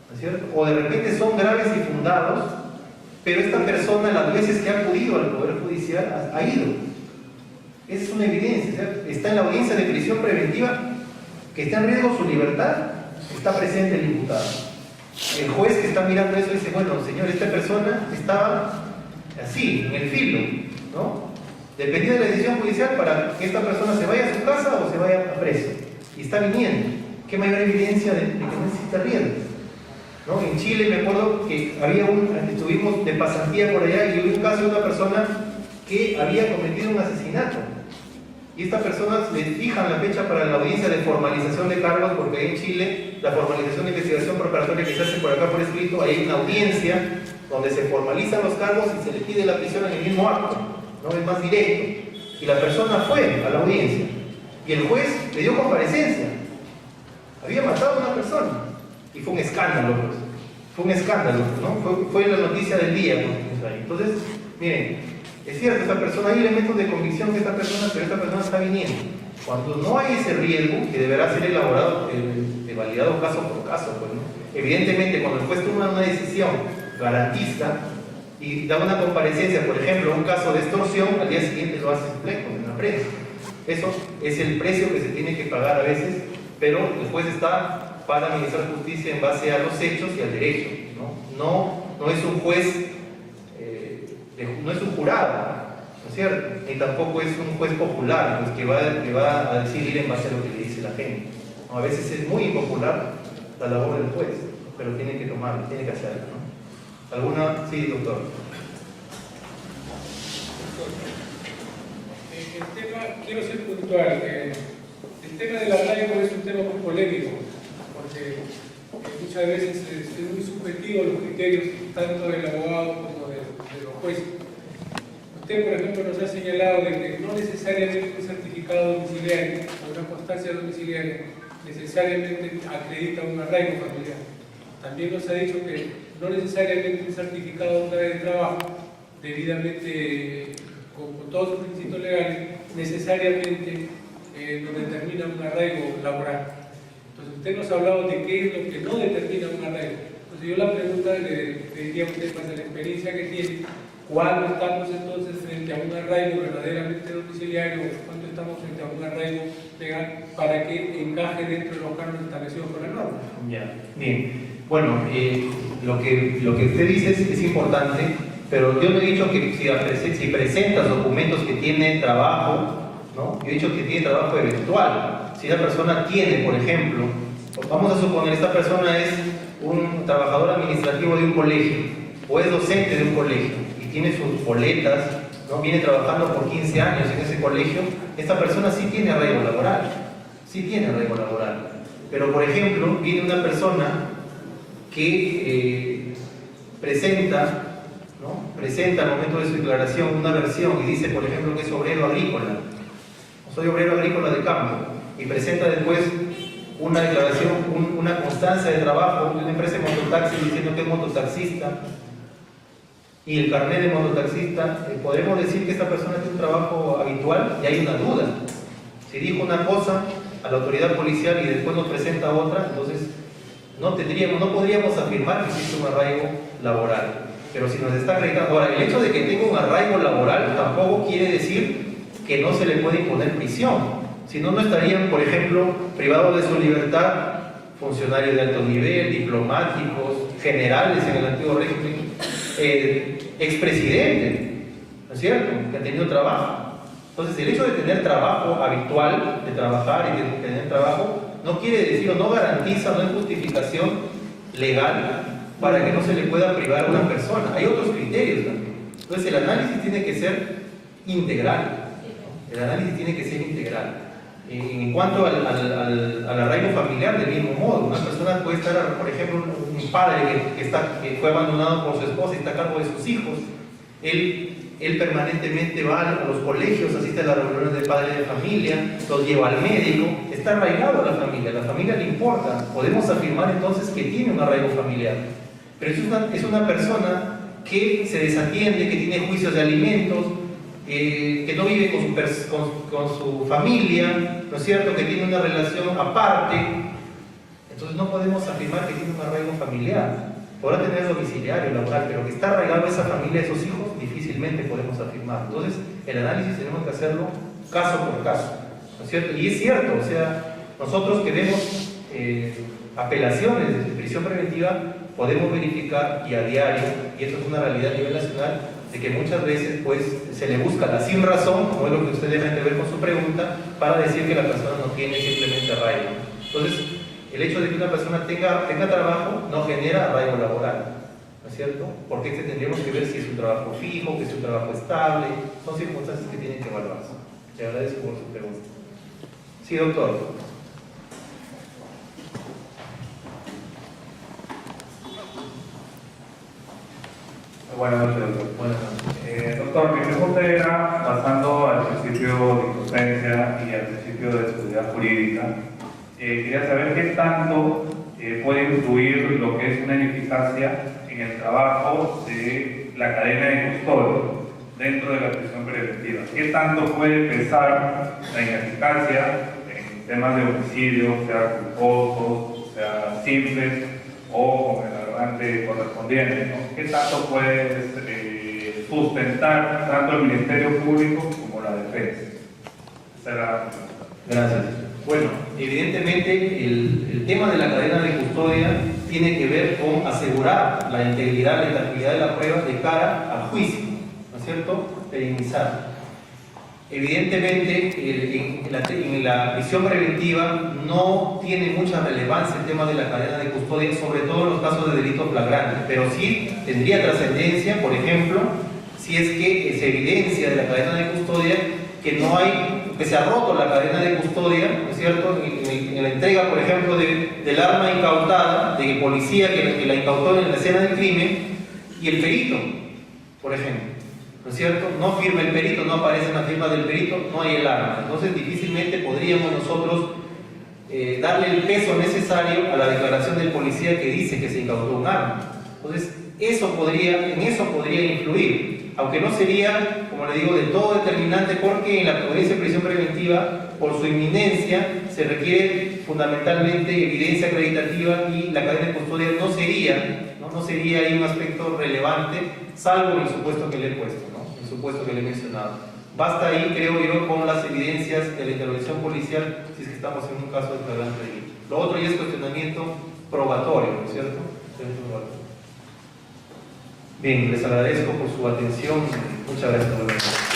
¿no es cierto? O de repente son graves y fundados, pero esta persona las veces que ha acudido al Poder Judicial ha ido. Esa es una evidencia, ¿cierto? Está en la audiencia de prisión preventiva, que está en riesgo su libertad, está presente el imputado. El juez que está mirando eso dice, bueno, señor, esta persona estaba así, en el filo, ¿no? Dependía de la decisión judicial para que esta persona se vaya a su casa o se vaya a preso. Y está viniendo. ¿Qué mayor evidencia de que no existe riesgo? ¿No? En Chile me acuerdo que estuvimos de pasantía por allá y hubo un caso de una persona que había cometido un asesinato. Y esta persona le fijan la fecha para la audiencia de formalización de cargos, porque ahí en Chile la formalización de investigación preparatoria que se hace por acá por escrito, hay una audiencia donde se formalizan los cargos y se le pide la prisión en el mismo acto, no es más directo. Y la persona fue a la audiencia y el juez le dio comparecencia. Había matado a una persona y fue un escándalo, pues. Fue un escándalo, ¿no? Fue la noticia del día, ¿no? Entonces, miren, es cierto, esta persona, hay elementos de convicción pero esta persona está viniendo. Cuando no hay ese riesgo, que deberá ser elaborado, evaluado caso por caso, pues, ¿no? Evidentemente, cuando el juez toma una decisión garantista y da una comparecencia, por ejemplo, un caso de extorsión, al día siguiente lo hace en la prensa. Eso es el precio que se tiene que pagar a veces, pero el juez está para administrar justicia en base a los hechos y al derecho, no es un juez, no es un jurado, ¿no es cierto? Ni tampoco es un juez popular, pues, que va a decidir en base a lo que le dice la gente, ¿no? A veces es muy impopular la labor del juez, pero tiene que tomarlo, tiene que hacerlo, ¿no? ¿Alguna? Sí, doctor. El tema, quiero ser puntual, el tema del arraigo es un tema muy polémico, porque muchas veces es muy subjetivo los criterios tanto del abogado como de los jueces. Usted, por ejemplo, nos ha señalado de que no necesariamente un certificado domiciliario o una constancia domiciliaria necesariamente acredita un arraigo familiar. También nos ha dicho que no necesariamente un certificado de trabajo debidamente con todos sus requisitos legales necesariamente nos determina un arraigo laboral. Entonces usted nos ha hablado de qué es lo que no determina un arraigo. Entonces yo la pregunta le diría a usted, más de la experiencia que tiene, ¿cuándo estamos entonces frente a un arraigo verdaderamente domiciliario o cuándo estamos frente a un arraigo legal para que encaje dentro de los cánones establecidos por la norma? Ya, bien. Bueno, lo que usted dice es importante Pero yo no he dicho que si presentas documentos que tienen trabajo, ¿no? Yo he dicho que tiene trabajo eventual. Si la persona tiene, por ejemplo, vamos a suponer, esta persona es un trabajador administrativo de un colegio o es docente de un colegio y tiene sus boletas, ¿no? Viene trabajando por 15 años en ese colegio, esta persona sí tiene arraigo laboral, sí tiene arraigo laboral. Pero, por ejemplo, viene una persona que presenta al momento de su declaración una versión y dice, por ejemplo, que es obrero agrícola, soy obrero agrícola de campo, y presenta después una declaración, una constancia de trabajo de una empresa de mototaxi diciendo que es mototaxista, y el carnet de mototaxista, ¿podemos decir que esta persona tiene un trabajo habitual? Y hay una duda. Si dijo una cosa a la autoridad policial y después nos presenta otra, entonces no podríamos afirmar que existe un arraigo laboral. Pero si nos está acreditando, ahora, el hecho de que tenga un arraigo laboral tampoco quiere decir que no se le puede imponer prisión. Si no, no estarían, por ejemplo, privados de su libertad funcionarios de alto nivel, diplomáticos, generales en el antiguo régimen, expresidentes, ¿no es cierto?, que han tenido trabajo. Entonces, el hecho de tener trabajo habitual, de trabajar y de tener trabajo, no quiere decir o no garantiza, no es justificación legal para que no se le pueda privar a una persona. Hay otros criterios también. Entonces, el análisis tiene que ser integral. El análisis tiene que ser integral. En cuanto al arraigo familiar, del mismo modo, una persona puede estar, por ejemplo, un padre que fue abandonado por su esposa y está a cargo de sus hijos. Él permanentemente va a los colegios, asiste a las reuniones de padres de familia, los lleva al médico, está arraigado a la familia le importa. Podemos afirmar entonces que tiene un arraigo familiar. Pero es una persona que se desatiende, que tiene juicios de alimentos, que no vive con su familia, ¿no es cierto?, que tiene una relación aparte. Entonces no podemos afirmar que tiene un arraigo familiar. Podrá tener domiciliario, laboral, pero que está arraigado a esa familia, a esos hijos, difícilmente podemos afirmar. Entonces el análisis tenemos que hacerlo caso por caso, ¿no es cierto? Y es cierto, o sea, nosotros que vemos apelaciones de prisión preventiva, podemos verificar y a diario, y esto es una realidad a nivel nacional, de que muchas veces pues se le busca la sin razón, como es lo que usted debe ver con su pregunta, para decir que la persona no tiene simplemente arraigo. Entonces, el hecho de que una persona tenga trabajo no genera arraigo laboral, ¿no es cierto? Porque tendríamos que ver si es un trabajo fijo, que es un trabajo estable, son circunstancias que tienen que evaluarse. Le agradezco por su pregunta. Sí, doctor. Buenas noches, doctor. Buenas noches. Doctor, mi pregunta era, pasando al principio de inocencia y al principio de seguridad jurídica, quería saber qué tanto puede influir lo que es una ineficacia en el trabajo de la cadena de custodio dentro de la prisión preventiva. ¿Qué tanto puede pesar la ineficacia en temas de homicidio, sea culposos, sea simples o con el agravante correspondiente, ¿no? ¿Qué tanto puede sustentar tanto el Ministerio Público como la defensa? Gracias. Bueno, evidentemente el tema de la cadena de custodia tiene que ver con asegurar la integridad, la intachabilidad de la prueba de cara al juicio, ¿no es cierto?, perenizar. Evidentemente, en la prisión preventiva no tiene mucha relevancia el tema de la cadena de custodia, sobre todo en los casos de delitos flagrantes, pero sí tendría trascendencia, por ejemplo, si es que se evidencia de la cadena de custodia que se ha roto la cadena de custodia, ¿no es cierto?, en la entrega, por ejemplo, del arma incautada, del policía que la incautó en la escena del crimen, y el perito, por ejemplo, ¿no es cierto?, no firma el perito, no aparece en la firma del perito, no hay el arma. Entonces difícilmente podríamos nosotros darle el peso necesario a la declaración del policía que dice que se incautó un arma. Entonces en eso podría influir, aunque no sería, como le digo, del todo determinante, porque en la audiencia de prisión preventiva, por su inminencia, se requiere fundamentalmente evidencia acreditativa y la cadena de custodia no sería ahí un aspecto relevante, salvo en el supuesto que le he puesto, el supuesto que le he mencionado. Basta ahí, creo yo, con las evidencias de la intervención policial, si es que estamos en un caso de flagrante delito. Lo otro ya es cuestionamiento probatorio, ¿no es cierto? Bien, les agradezco por su atención. Muchas gracias por la